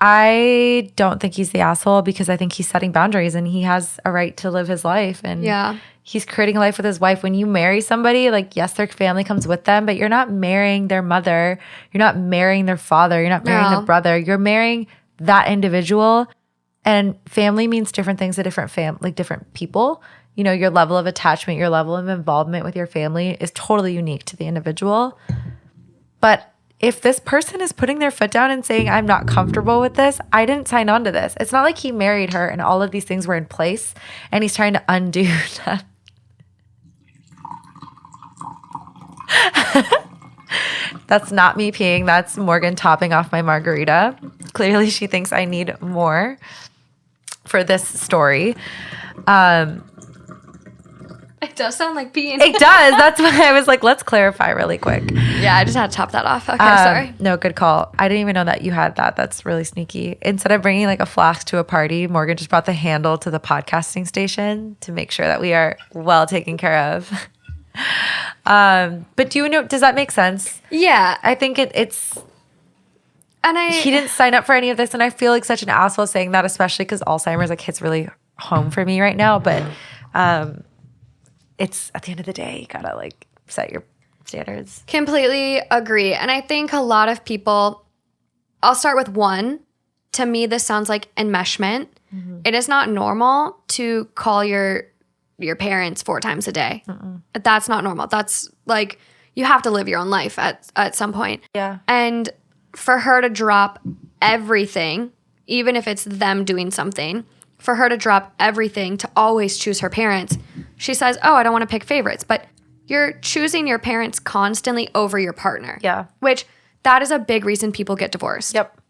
I don't think he's the asshole because I think he's setting boundaries and he has a right to live his life. And he's creating a life with his wife. When you marry somebody, like, yes, their family comes with them, but you're not marrying their mother. You're not marrying their father. You're not marrying their brother. You're marrying that individual. And family means different things to different people. You know, your level of attachment, your level of involvement with your family is totally unique to the individual. But if this person is putting their foot down and saying, I'm not comfortable with this, I didn't sign on to this. It's not like he married her and all of these things were in place and he's trying to undo that. That's not me peeing. That's Morgan topping off my margarita. Clearly she thinks I need more for this story. It does sound like peeing. It does. That's why I was like, let's clarify really quick. Yeah, I just had to top that off. Okay, sorry. No, good call. I didn't even know that you had that. That's really sneaky. Instead of bringing like a flask to a party, Morgan just brought the handle to the podcasting station to make sure that we are well taken care of. But do you know, does that make sense? Yeah. I think it's And he didn't sign up for any of this. And I feel like such an asshole saying that, especially because Alzheimer's like hits really home for me right now. But it's at the end of the day, you gotta like set your standards. Completely agree. And I think a lot of people, I'll start with one. To me, this sounds like enmeshment. It is not normal to call your parents 4 times a day. That's not normal. That's like, you have to live your own life at some point. Yeah. And for her to drop everything, even if it's them doing something, for her to drop everything to always choose her parents, she says, oh, I don't want to pick favorites. But you're choosing your parents constantly over your partner. Yeah. Which that is a big reason people get divorced. Yep.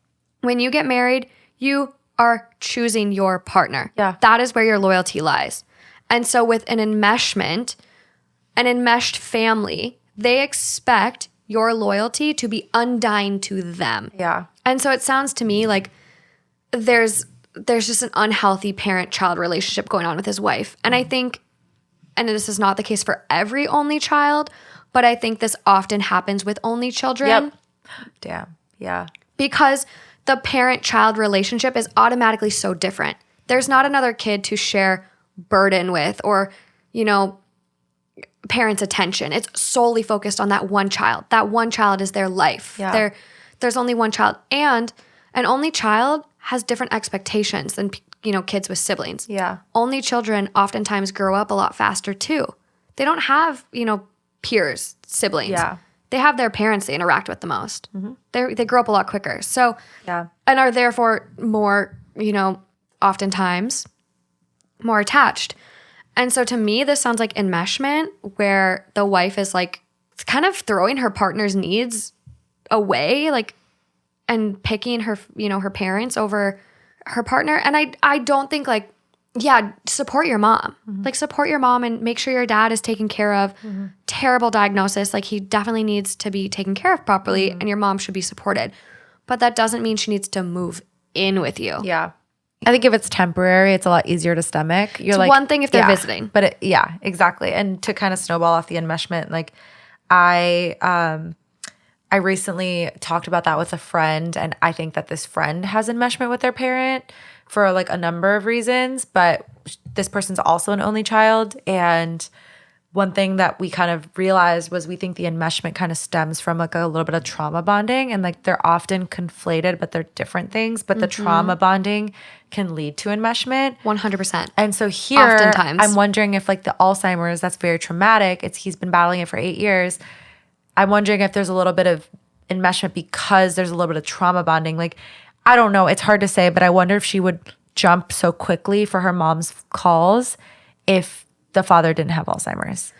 When you get married, you are choosing your partner. Yeah. That is where your loyalty lies. And so with an enmeshment, an enmeshed family, they expect your loyalty to be undying to them. Yeah. And so it sounds to me like there's just an unhealthy parent-child relationship going on with his wife. And I think, and this is not the case for every only child, but I think this often happens with only children. Yep. Damn. Yeah. Because the parent-child relationship is automatically so different. There's not another kid to share burden with or, you know, parents' attention. It's solely focused on that one child. That one child is their life. Yeah. There's only one child. And an only child has different expectations than, you know, kids with siblings. Yeah. Only children oftentimes grow up a lot faster too. They don't have, you know, peers, siblings. Yeah. They have their parents they interact with the most. They grow up a lot quicker. So, Yeah. and are therefore more, you know, oftentimes more attached. And so to me, this sounds like enmeshment where the wife is like kind of throwing her partner's needs away, like, and picking her, you know, her parents over her partner. And I don't think like, yeah, support your mom. Like support your mom and make sure your dad is taken care of. Terrible diagnosis. Like he definitely needs to be taken care of properly and your mom should be supported. But that doesn't mean she needs to move in with you. Yeah. I think if it's temporary, it's a lot easier to stomach. You're It's like, one thing if they're yeah, visiting. But yeah, exactly. And to kind of snowball off the enmeshment, like I recently talked about that with a friend, and I think that this friend has enmeshment with their parent for like a number of reasons, but this person's also an only child. And one thing that we kind of realized was we think the enmeshment kind of stems from like a little bit of trauma bonding, and like they're often conflated, but they're different things. But the trauma bonding can lead to enmeshment. 100%. And so here, Oftentimes. I'm wondering if like the Alzheimer's, that's very traumatic. He's been battling it for 8 years. I'm wondering if there's a little bit of enmeshment because there's a little bit of trauma bonding. Like, I don't know. It's hard to say, but I wonder if she would jump so quickly for her mom's calls if the father didn't have Alzheimer's.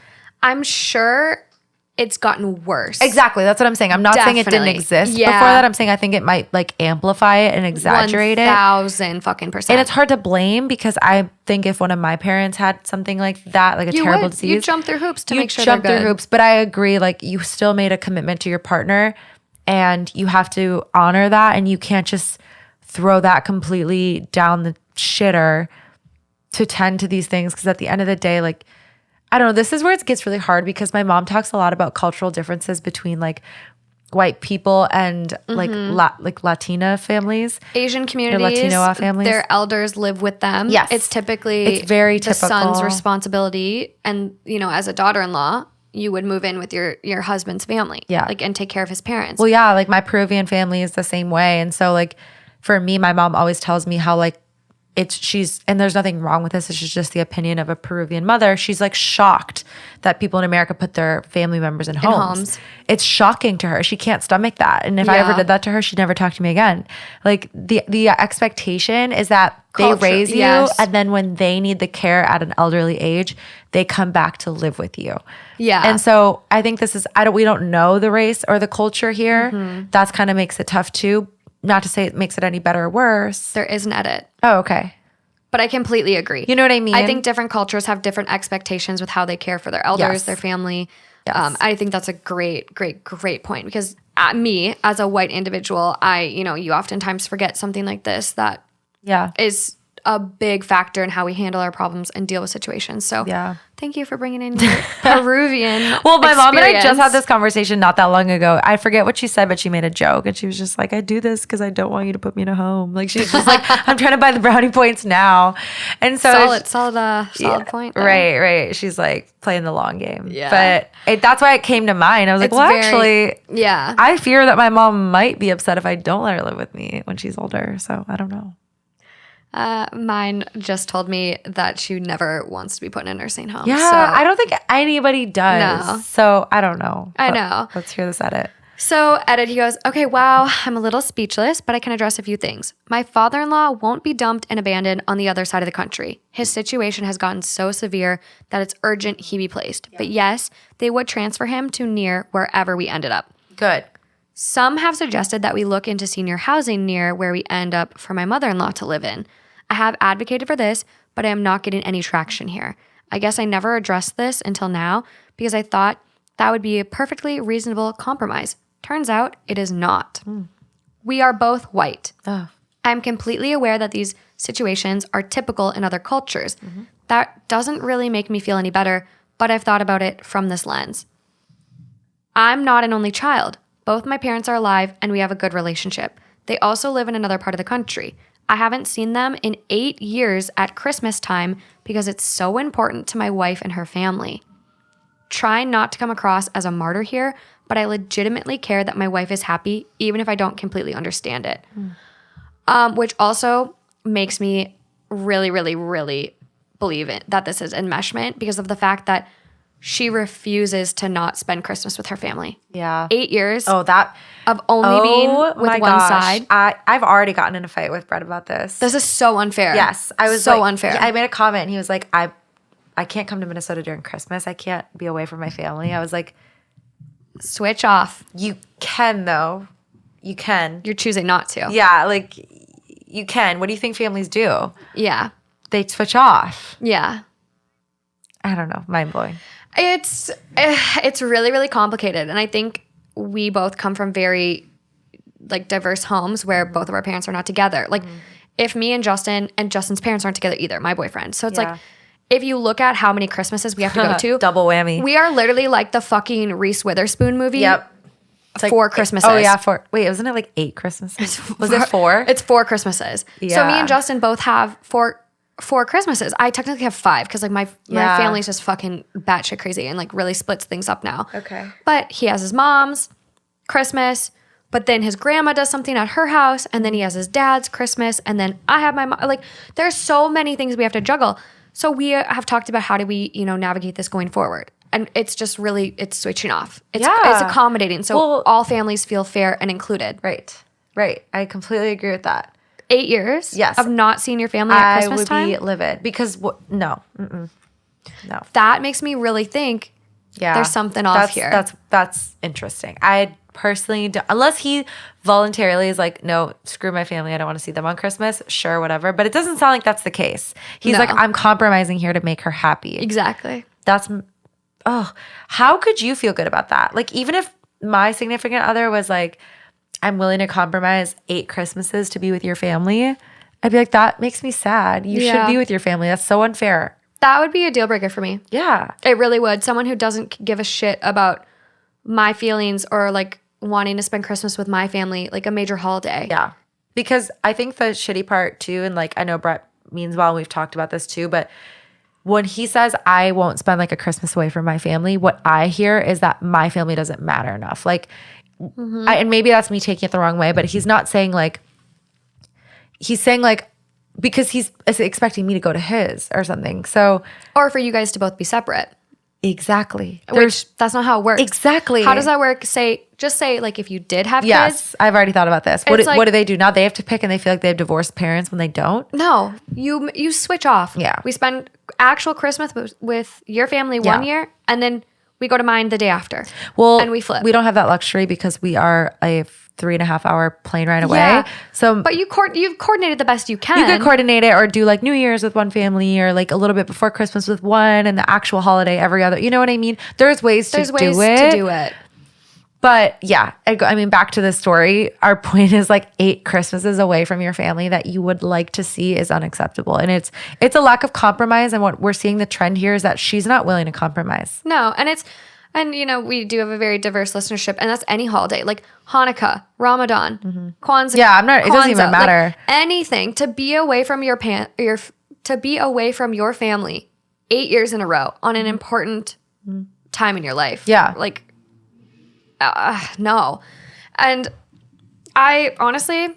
I'm sure it's gotten worse. Exactly. That's what I'm saying. I'm not saying it didn't Definitely. exist Yeah. before that. I'm saying I think it might like amplify it and exaggerate it. 1,000 fucking percent. And it's hard to blame because I think if one of my parents had something like that, like a terrible disease, You jump through hoops to you make sure jump they're through good. hoops. But I agree, like you still made a commitment to your partner and you have to honor that, and you can't just throw that completely down the shitter to tend to these things, because at the end of the day, like, I don't know, this is where it gets really hard because my mom talks a lot about cultural differences between like white people and like Latina families. Asian communities, Latino families. their elders live with them. Yes. It's typically It's very the son's typical. responsibility. And, you know, as a daughter-in-law, you would move in with your husband's family. Yeah. Like, and take care of his parents. Well, yeah, like my Peruvian family is the same way. And so like for me, my mom always tells me how like and there's nothing wrong with this. It's just the opinion of a Peruvian mother. She's like shocked that people in America put their family members in homes. It's shocking to her. She can't stomach that. And if I ever Yeah. did that to her, she'd never talk to me again. Like the expectation is that Culture, they raise you, yes. and then when they need the care at an elderly age, they come back to live with you. Yeah. And so I think this is, we don't know the race or the culture here. That's kind of makes it tough too. Not to say it makes it any better or worse. There is an edit. Oh, okay. But I completely agree. You know what I mean? I think different cultures have different expectations with how they care for their elders, Yes. their family. Yes. I think that's a great point, because me as a white individual, you oftentimes forget something like this that Yeah. is a big factor in how we handle our problems and deal with situations. So Yeah. thank you for bringing in your Peruvian Well, my mom and I just had experience. this conversation not that long ago. I forget what she said, but she made a joke and she was just like, I do this because I don't want you to put me in a home. Like she's just like, I'm trying to buy the brownie points now. And so solid point there. Right. She's like playing the long game. Yeah. But that's why it came to mind. I was like, actually, yeah. I fear that my mom might be upset if I don't let her live with me when she's older. So I don't know. Mine just told me that she never wants to be put in a nursing home. Yeah, so. I don't think anybody does. No. So I don't know. I know. Let's hear this edit. So edit, he goes, okay, wow, I'm a little speechless, but I can address a few things. My father-in-law won't be dumped and abandoned on the other side of the country. His situation has gotten so severe that it's urgent he be placed. Yeah. But yes, they would transfer him to near wherever we ended up. Good. Some have suggested that we look into senior housing near where we end up for my mother-in-law to live in. I have advocated for this, but I am not getting any traction here. I guess I never addressed this until now because I thought that would be a perfectly reasonable compromise. Turns out it is not. We are both white. I'm completely aware that these situations are typical in other cultures. That doesn't really make me feel any better, but I've thought about it from this lens. I'm not an only child. Both my parents are alive and we have a good relationship. They also live in another part of the country. I haven't seen them in 8 years at Christmas time because it's so important to my wife and her family. Try not to come across as a martyr here, but I legitimately care that my wife is happy, even if I don't completely understand it. Which also makes me really, really, really believe it that this is enmeshment because of the fact that she refuses to not spend Christmas with her family. Yeah. 8 years. Oh, that of only being with one side. I've already gotten in a fight with Brett about this. This is so unfair. Yes. I was so unfair. I made a comment and he was like, I can't come to Minnesota during Christmas. I can't be away from my family. I was like, switch off. You can though. You can. You're choosing not to. Yeah, like you can. What do you think families do? Yeah. They switch off. Yeah. I don't know. Mind blowing. It's really, really complicated. And I think we both come from very like diverse homes where both of our parents are not together. Like if me and Justin's parents aren't together either, my boyfriend. So it's like, if you look at how many Christmases we have to go to. Double whammy. We are literally like the fucking Reese Witherspoon movie. Yep. It's 4 Christmases. Oh yeah, 4. Wait, wasn't it like 8 Christmases? Was it 4? It's 4 Christmases. Yeah. So me and Justin both have 4 Christmases. I technically have 5 because like my family's just fucking batshit crazy and like really splits things up now. Okay. But he has his mom's Christmas, but then his grandma does something at her house, and then he has his dad's Christmas, and then I have my mom. Like there's so many things we have to juggle. So we have talked about how do we, navigate this going forward. And it's just really, it's switching off. It's accommodating. So all families feel fair and included. Right. I completely agree with that. 8 years yes. of not seeing your family at Christmas time? I would be livid because no. That makes me really think there's something off here. That's interesting. I personally don't, unless he voluntarily is like, no, screw my family. I don't want to see them on Christmas. Sure, whatever. But it doesn't sound like that's the case. He's like, I'm compromising here to make her happy. Exactly. How could you feel good about that? Like, even if my significant other was like, I'm willing to compromise 8 Christmases to be with your family, I'd be like, that makes me sad. You should be with your family. That's so unfair. That would be a deal breaker for me. Yeah. It really would. Someone who doesn't give a shit about my feelings or like wanting to spend Christmas with my family, like a major holiday. Yeah. Because I think the shitty part too, and like I know Brett means well, and we've talked about this too, but when he says I won't spend like a Christmas away from my family, what I hear is that my family doesn't matter enough. Like, and maybe that's me taking it the wrong way, but he's not saying like, he's saying like, because he's expecting me to go to his or something. So, or for you guys to both be separate. Exactly. Which that's not how it works. Exactly. How does that work? Just say like if you did have kids. Yes, I've already thought about this. What do they do now? They have to pick and they feel like they have divorced parents when they don't? No, you switch off. Yeah. We spend actual Christmas with your family one year, and then we go to mine the day after. Well, and we flip. We don't have that luxury because we are a 3.5 hour plane ride away. Yeah. So, but you've coordinated the best you can. You could coordinate it or do like New Year's with one family or like a little bit before Christmas with one and the actual holiday every other. You know what I mean? There's ways to do it. But yeah, I mean, back to the story. Our point is like 8 Christmases away from your family that you would like to see is unacceptable. And it's a lack of compromise. And what we're seeing the trend here is that she's not willing to compromise. No. And you know, we do have a very diverse listenership, and that's any holiday, like Hanukkah, Ramadan, Kwanzaa. Yeah, it doesn't even matter. Like anything to be away from your family 8 years in a row on an important time in your life. Yeah. Like, no. And I honestly,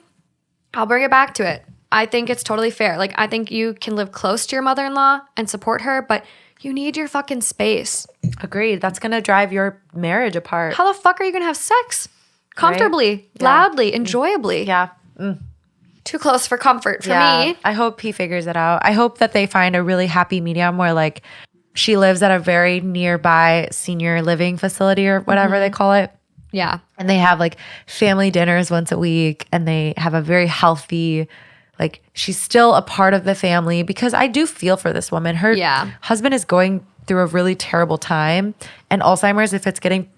I'll bring it back to it. I think it's totally fair. Like, I think you can live close to your mother-in-law and support her, but you need your fucking space. Agreed. That's going to drive your marriage apart. How the fuck are you going to have sex? Comfortably, Right? Yeah. loudly, enjoyably. Yeah. Too close for comfort for Yeah. me. I hope he figures it out. I hope that they find a really happy medium where like she lives at a very nearby senior living facility or whatever they call it. Yeah. And they have like family dinners once a week and they have a very healthy, like she's still a part of the family because I do feel for this woman. Her husband is going through a really terrible time and Alzheimer's,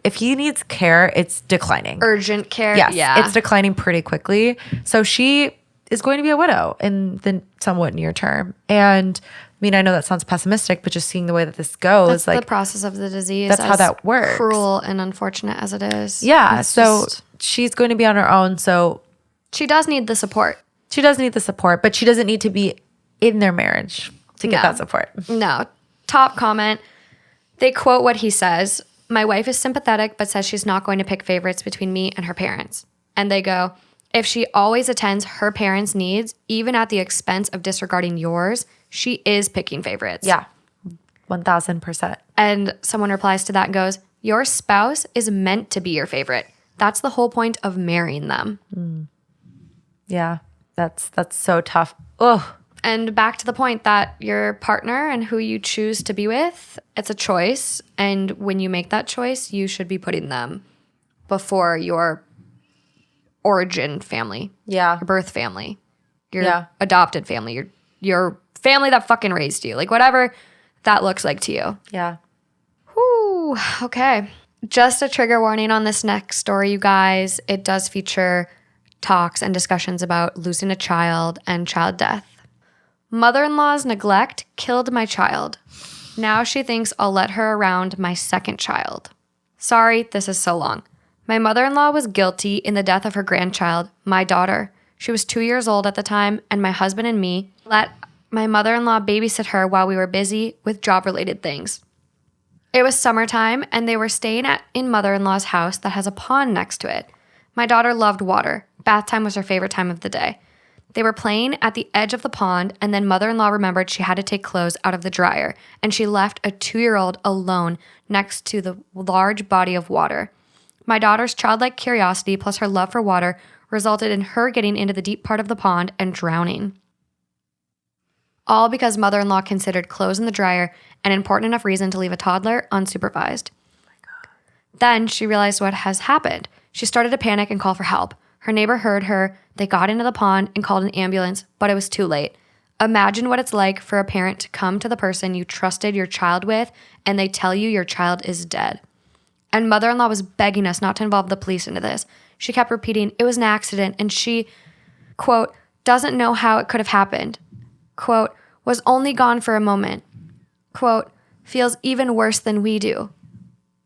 if he needs care, it's declining. Urgent care. Yes, Yeah. it's declining pretty quickly. So she is going to be a widow in the somewhat near term. And I mean, I know that sounds pessimistic, but just seeing the way that this goes, That's like the process of the disease. that's how that works. Cruel and unfortunate as it is. Yeah. It's So just- she's going to be on her own. So she does need the support. she does need the support, but she doesn't need to be in their marriage to get No. that support. No. Top comment. They quote what he says. My wife is sympathetic, but says she's not going to pick favorites between me and her parents. And they go, if she always attends her parents' needs, even at the expense of disregarding yours, she is picking favorites. Yeah. 1000%. And someone replies to that and goes, your spouse is meant to be your favorite. That's the whole point of marrying them. Yeah. That's so tough. Ugh. And back to the point that your partner and who you choose to be with, it's a choice. And when you make that choice, you should be putting them before your origin family, Yeah. your birth family, your adopted family, your family that fucking raised you, like whatever that looks like to you. Yeah. Whew, okay. Just a trigger warning on this next story, you guys. It does feature talks and discussions about losing a child and child death. Mother-in-law's neglect killed my child. Now she thinks I'll let her around my second child. Sorry, this is so long. My mother-in-law was guilty in the death of her grandchild, my daughter. She was 2 years old at the time, and my husband and me let my mother-in-law babysit her while we were busy with job-related things. It was summertime, and they were staying in mother-in-law's house that has a pond next to it. My daughter loved water. Bath time was her favorite time of the day. They were playing at the edge of the pond, and then mother-in-law remembered she had to take clothes out of the dryer, and she left a 2-year-old alone next to the large body of water. My daughter's childlike curiosity plus her love for water resulted in her getting into the deep part of the pond and drowning. All because mother-in-law considered clothes in the dryer an important enough reason to leave a toddler unsupervised. Then she realized what has happened. She started to panic and call for help. Her neighbor heard her. They got into the pond and called an ambulance, but it was too late. Imagine what it's like for a parent to come to the person you trusted your child with and they tell you your child is dead. And mother-in-law was begging us not to involve the police into this. She kept repeating, it was an accident, and she, quote, doesn't know how it could have happened. Quote, was only gone for a moment. Quote, feels even worse than we do.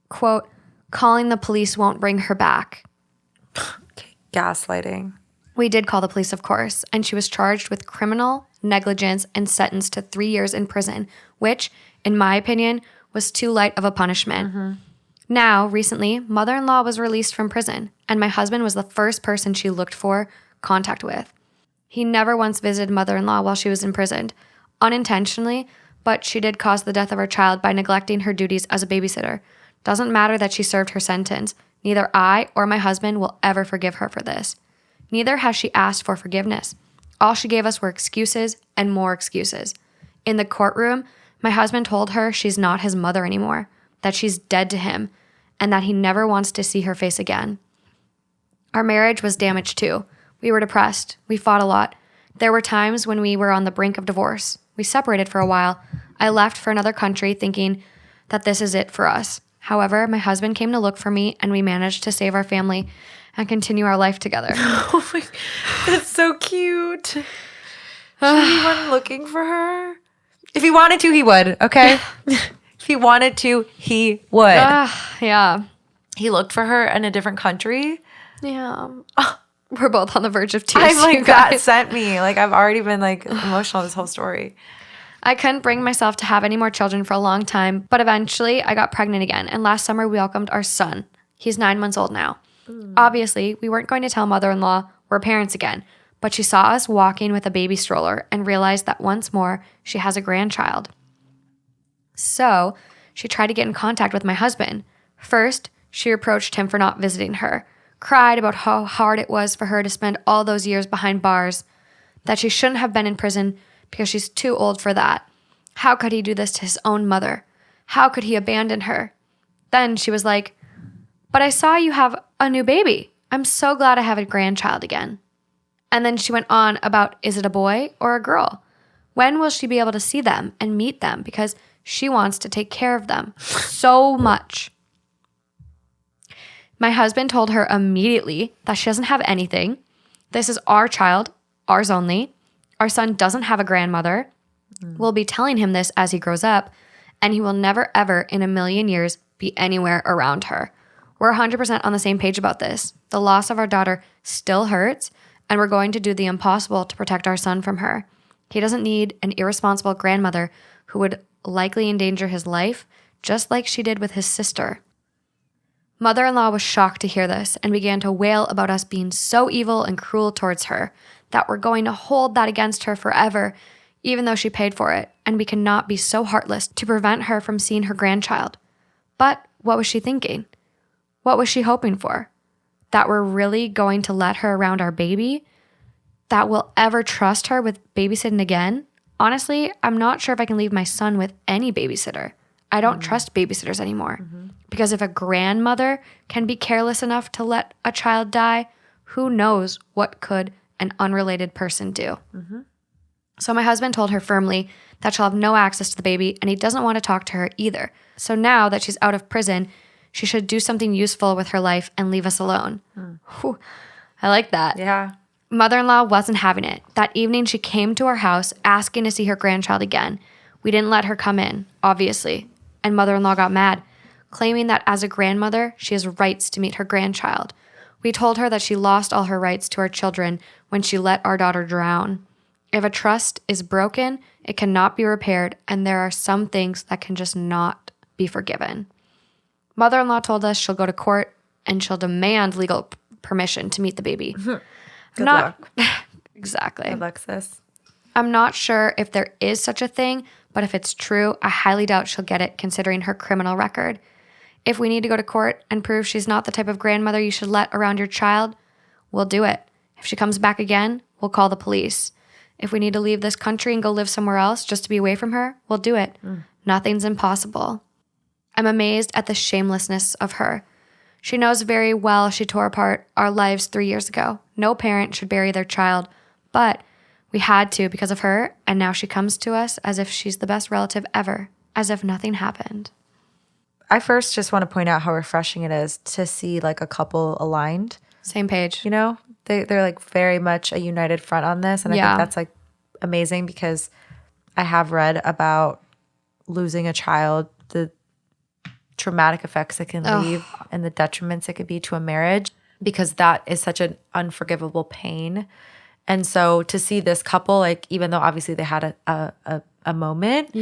Quote, calling the police won't bring her back. Okay. Gaslighting. We did call the police, of course, and she was charged with criminal negligence and sentenced to 3 years in prison, which, in my opinion, was too light of a punishment. Now, recently, mother-in-law was released from prison, and my husband was the first person she looked for contact with. He never once visited mother-in-law while she was imprisoned, unintentionally, but she did cause the death of her child by neglecting her duties as a babysitter. Doesn't matter that she served her sentence. Neither I or my husband will ever forgive her for this. Neither has she asked for forgiveness. All she gave us were excuses and more excuses. In the courtroom, my husband told her she's not his mother anymore, that she's dead to him, and that he never wants to see her face again. Our marriage was damaged too. We were depressed. We fought a lot. There were times when we were on the brink of divorce. We separated for a while. I left for another country thinking that this is it for us. However, my husband came to look for me and we managed to save our family and continue our life together. Oh my, that's so cute. Should he went looking for her? If he wanted to, he would, okay? If he wanted to, he would. Yeah. He looked for her in a different country. Yeah. We're both on the verge of tears. I'm like, that sent me. Like, I've already been like emotional this whole story. I couldn't bring myself to have any more children for a long time, but eventually I got pregnant again. And last summer we welcomed our son. He's 9 months old now. Obviously, we weren't going to tell mother-in-law we're parents again, but she saw us walking with a baby stroller and realized that once more she has a grandchild. So she tried to get in contact with my husband. First, she reproached him for not visiting her, cried about how hard it was for her to spend all those years behind bars, that she shouldn't have been in prison because she's too old for that. How could he do this to his own mother? How could he abandon her? Then she was like, but I saw you have a new baby. I'm so glad I have a grandchild again. And then she went on about, is it a boy or a girl? When will she be able to see them and meet them? Because she wants to take care of them so much. My husband told her immediately that she doesn't have anything. This is our child, ours only. Our son doesn't have a grandmother. We'll be telling him this as he grows up, and he will never, ever in a million years be anywhere around her. We're 100% on the same page about this. The loss of our daughter still hurts, and we're going to do the impossible to protect our son from her. He doesn't need an irresponsible grandmother who would likely endanger his life, just like she did with his sister. Mother-in-law was shocked to hear this and began to wail about us being so evil and cruel towards her, that we're going to hold that against her forever, even though she paid for it, and we cannot be so heartless to prevent her from seeing her grandchild. But what was she thinking? What was she hoping for? That we're really going to let her around our baby? That we'll ever trust her with babysitting again? Honestly, I'm not sure if I can leave my son with any babysitter. I don't trust babysitters anymore. Because if a grandmother can be careless enough to let a child die, who knows what could an unrelated person do? So my husband told her firmly that she'll have no access to the baby, and he doesn't want to talk to her either. So now that she's out of prison, she should do something useful with her life and leave us alone. Whew, I like that. Yeah. Mother-in-law wasn't having it. That evening, she came to our house asking to see her grandchild again. We didn't let her come in, obviously, and mother-in-law got mad, claiming that as a grandmother, she has rights to meet her grandchild. We told her that she lost all her rights to our children when she let our daughter drown. If a trust is broken, it cannot be repaired, and there are some things that can just not be forgiven. Mother-in-law told us she'll go to court and she'll demand legal permission to meet the baby. Good luck. Exactly. Alexis. I'm not sure if there is such a thing, but if it's true, I highly doubt she'll get it considering her criminal record. If we need to go to court and prove she's not the type of grandmother you should let around your child, we'll do it. If she comes back again, we'll call the police. If we need to leave this country and go live somewhere else just to be away from her, we'll do it. Nothing's impossible. I'm amazed at the shamelessness of her. She knows very well she tore apart our lives 3 years ago. No parent should bury their child, but we had to because of her, and now she comes to us as if she's the best relative ever, as if nothing happened. I first just want to point out how refreshing it is to see like a couple aligned. Same page. You know, they're like very much a united front on this. And I think that's like amazing because I have read about losing a child, the traumatic effects it can leave and the detriments it could be to a marriage, because that is such an unforgivable pain. And so to see this couple, like even though obviously they had a moment,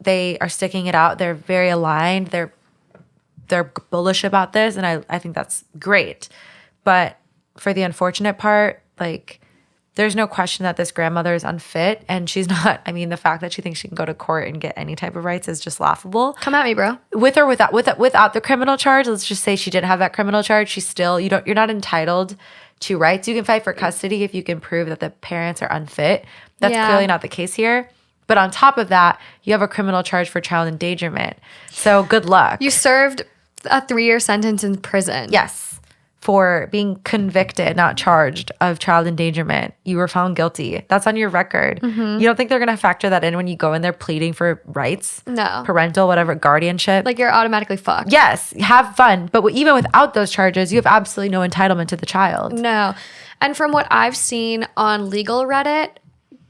they are sticking it out. They're very aligned. They're bullish about this, and I think that's great. But for the unfortunate part, like there's no question that this grandmother is unfit, and she's not. I mean, the fact that she thinks she can go to court and get any type of rights is just laughable. Come at me, bro. With or without the criminal charge, let's just say she didn't have that criminal charge. She's still you're not entitled to rights. You can fight for custody if you can prove that the parents are unfit. That's clearly not the case here. But on top of that, you have a criminal charge for child endangerment. So good luck. You served a 3-year sentence in prison. Yes. for being convicted, not charged, of child endangerment. You were found guilty. That's on your record. You don't think they're going to factor that in when you go in there pleading for rights? No. Parental, whatever, guardianship. Like you're automatically fucked. Yes, have fun. But even without those charges, you have absolutely no entitlement to the child. No. And from what I've seen on legal Reddit,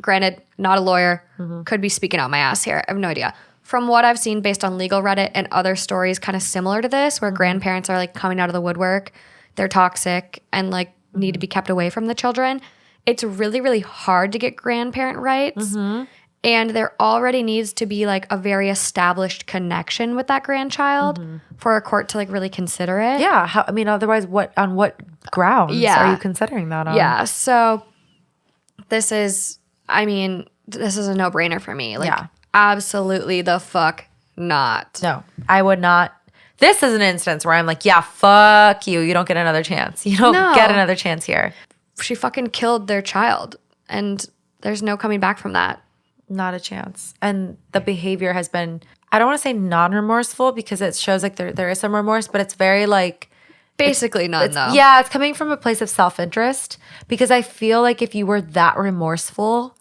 granted, not a lawyer, could be speaking out my ass here. I have no idea. From what I've seen based on legal Reddit and other stories kind of similar to this, where grandparents are like coming out of the woodwork, they're toxic and like need to be kept away from the children. It's really, really hard to get grandparent rights. And there already needs to be like a very established connection with that grandchild for a court to like really consider it. Yeah. Otherwise, on what grounds are you considering that on? Yeah. So this is a no-brainer for me. Like, absolutely the fuck not. No, I would not. This is an instance where I'm like, yeah, fuck you. You don't get another chance. You don't get another chance here. She fucking killed their child, and there's no coming back from that. Not a chance. And the behavior has been, I don't want to say non-remorseful because it shows like there is some remorse, but it's very like. Basically none though. Yeah, it's coming from a place of self-interest because I feel like if you were that remorseful,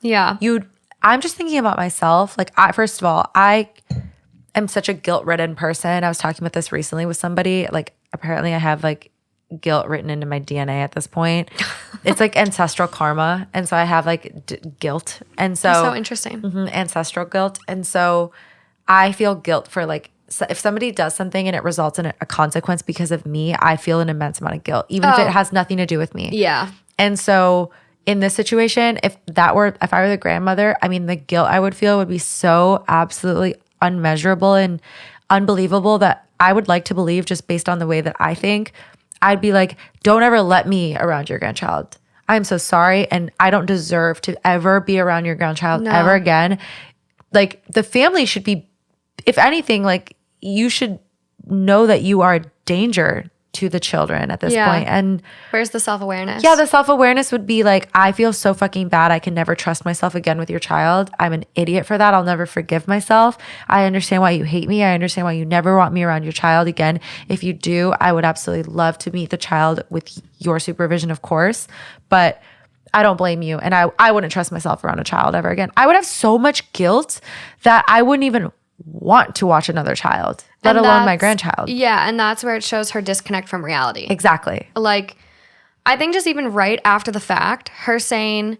I'm just thinking about myself. Like, first of all, I am such a guilt-ridden person. I was talking about this recently with somebody. Like, apparently I have like guilt written into my DNA at this point. It's like ancestral karma. And so I have like guilt. And so. That's so interesting. Ancestral guilt. And so I feel guilt for like, if somebody does something and it results in a consequence because of me, I feel an immense amount of guilt, even if it has nothing to do with me. Yeah. And so in this situation, if I were the grandmother, the guilt I would feel would be so absolutely unmeasurable and unbelievable that I would like to believe, just based on the way that I think, I'd be like, don't ever let me around your grandchild. I'm so sorry. And I don't deserve to ever be around your grandchild ever again. Like, the family should be, if anything, like, you should know that you are a danger to the children at this point. And where's the self-awareness? Yeah, the self-awareness would be like, I feel so fucking bad. I can never trust myself again with your child. I'm an idiot for that. I'll never forgive myself. I understand why you hate me. I understand why you never want me around your child again. If you do, I would absolutely love to meet the child with your supervision, of course. But I don't blame you. And I wouldn't trust myself around a child ever again. I would have so much guilt that I wouldn't even want to watch another child, let alone my grandchild. Yeah, and that's where it shows her disconnect from reality. Exactly. Like, I think just even right after the fact, her saying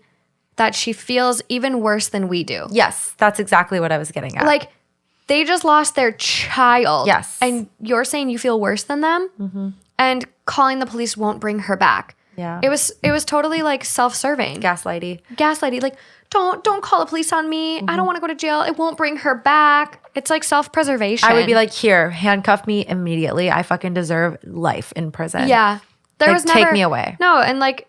that she feels even worse than we do. Yes, that's exactly what I was getting at. Like, they just lost their child. Yes. And you're saying you feel worse than them? And calling the police won't bring her back. Yeah. It was totally like self-serving. Gaslighty. Like, don't call the police on me. I don't want to go to jail. It won't bring her back. It's like self-preservation. I would be like, here, handcuff me immediately. I fucking deserve life in prison. Yeah. There was never, take me away. No, and like,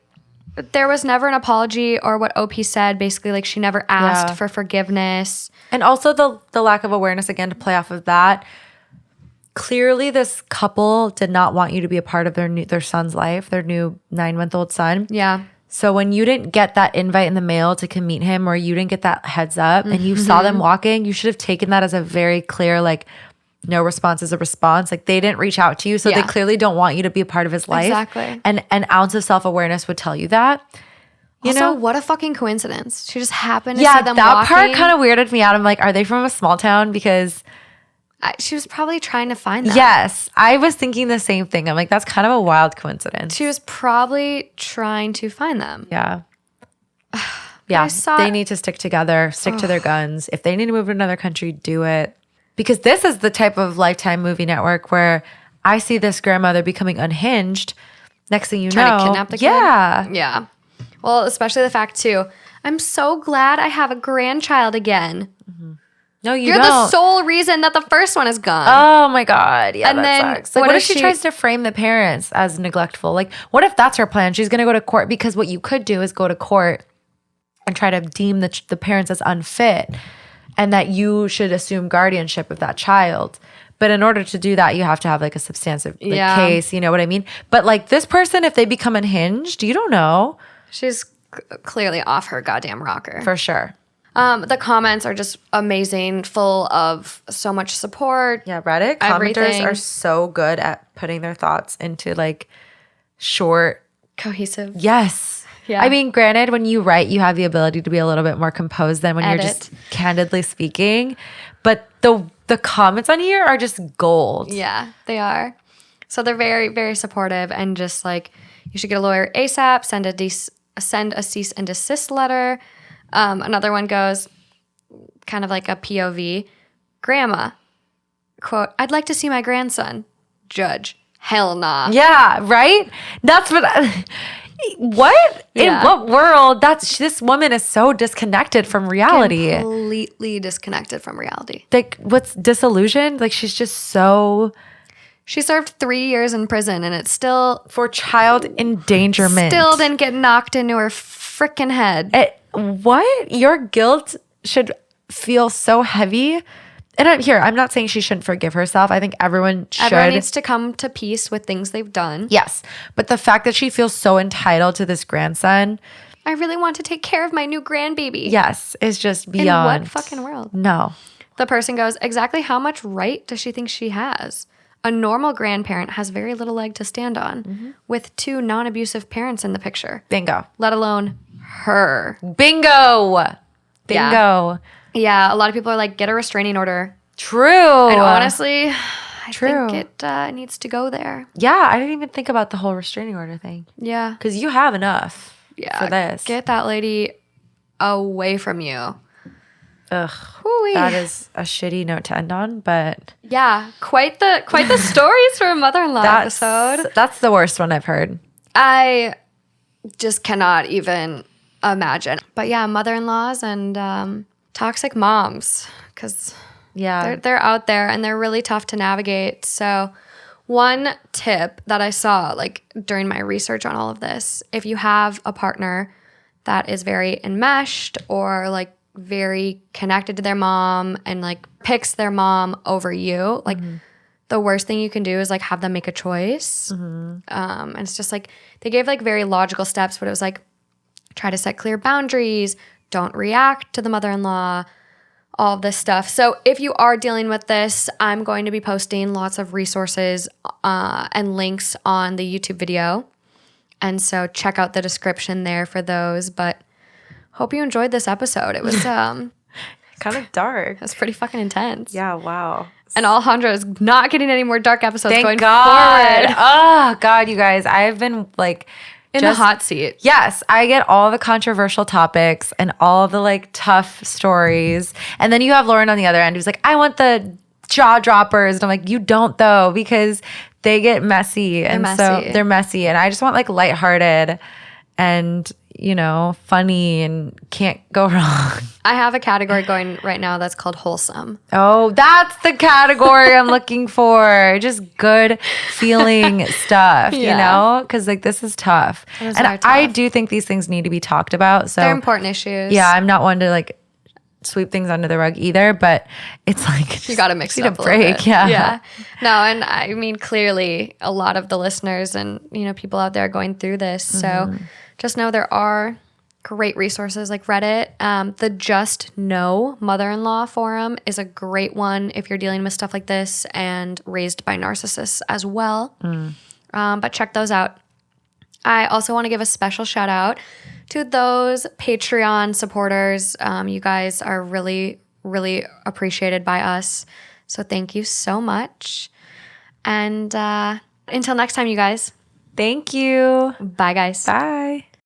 there was never an apology, or what OP said, basically, like, she never asked for forgiveness. And also the lack of awareness, again, to play off of that. Clearly, this couple did not want you to be a part of their son's life, their new 9-month-old son. Yeah. So when you didn't get that invite in the mail to come meet him, or you didn't get that heads up and you saw them walking, you should have taken that as a very clear, like, no response is a response. Like, they didn't reach out to you. So they clearly don't want you to be a part of his life. Exactly. And an ounce of self-awareness would tell you that. You know? What a fucking coincidence. She just happened to see them walking. Yeah, that part kind of weirded me out. I'm like, are they from a small town? Because she was probably trying to find them. Yes, I was thinking the same thing. I'm like, that's kind of a wild coincidence. She was probably trying to find them. Yeah. Yeah, they need to stick together, stick to their guns. If they need to move to another country, do it. Because this is the type of Lifetime movie network where I see this grandmother becoming unhinged. Next thing you know. Trying to kidnap the kid? Yeah. Well, especially the fact, too, I'm so glad I have a grandchild again. No, You're don't. the sole reason that the first one is gone. Oh my God. Yeah, and that then sucks. Like, what if she tries to frame the parents as neglectful? Like, what if that's her plan? She's going to go to court, because what you could do is go to court and try to deem the parents as unfit, and that you should assume guardianship of that child. But in order to do that, you have to have like a substantive case, you know what I mean? But like, this person, if they become unhinged, you don't know. She's clearly off her goddamn rocker. For sure. The comments are just amazing, full of so much support. Yeah, Reddit commenters are so good at putting their thoughts into like short. Cohesive. Yes. Yeah. I mean, granted, when you write, you have the ability to be a little bit more composed than when you're just candidly speaking. But the comments on here are just gold. Yeah, they are. So they're very, very supportive and just like, you should get a lawyer ASAP, send a cease and desist letter. Another one goes kind of like a POV. Grandma, quote, I'd like to see my grandson. Judge, hell nah. Yeah, right? That's what what? Yeah. In what world? This woman is so disconnected from reality. Completely disconnected from reality. Like, what's disillusioned? Like, she's just so... She served 3 years in prison and it's still... For child endangerment. Still didn't get knocked into her freaking head. What? Your guilt should feel so heavy. And I'm not saying she shouldn't forgive herself. I think everyone should. Everyone needs to come to peace with things they've done. Yes. But the fact that she feels so entitled to this grandson. I really want to take care of my new grandbaby. Yes. Is just beyond. In what fucking world? No. The person goes, exactly how much right does she think she has? A normal grandparent has very little leg to stand on with 2 non-abusive parents in the picture. Bingo. Let alone her. Bingo. Bingo. Yeah, a lot of people are like, get a restraining order. True. And honestly, I think it needs to go there. Yeah, I didn't even think about the whole restraining order thing. Yeah. Because you have enough for this. Get that lady away from you. Ugh. Hoo-wee. That is a shitty note to end on, but... Yeah, quite the stories for a mother-in-law episode. That's the worst one I've heard. I just cannot even imagine. But yeah, mother-in-laws and toxic moms, because they're out there and they're really tough to navigate. So one tip that I saw like during my research on all of this, if you have a partner that is very enmeshed or like very connected to their mom and like picks their mom over you, like the worst thing you can do is like have them make a choice. And it's just like they gave like very logical steps, but it was like try to set clear boundaries, don't react to the mother-in-law, all of this stuff. So if you are dealing with this, I'm going to be posting lots of resources and links on the YouTube video. And so check out the description there for those. But hope you enjoyed this episode. It was kind of dark. It was pretty fucking intense. Yeah, wow. And Alejandro is not getting any more dark episodes Thank going God. forward. Oh, God, you guys. I've been like... In the hot seat. Yes, I get all the controversial topics and all the like tough stories. And then you have Lauren on the other end who's like, I want the jaw droppers. And I'm like, you don't though, because they get messy. So they're messy. And I just want like lighthearted and, you know, funny and can't go wrong. I have a category going right now that's called wholesome. Oh, that's the category I'm looking for. Just good feeling stuff, you know? Because like this is tough. And I do think these things need to be talked about. So they're important issues. Yeah, I'm not one to like sweep things under the rug either, but it's like you got to mix it up a break. little bit. Yeah. No, and I mean clearly a lot of the listeners and you know people out there are going through this. So just know there are great resources like Reddit. The Just Know Mother-in-Law forum is a great one if you're dealing with stuff like this and raised by narcissists as well. But check those out. I also want to give a special shout out to those Patreon supporters. You guys are really, really appreciated by us. So thank you so much. And until next time, you guys. Thank you. Bye, guys. Bye.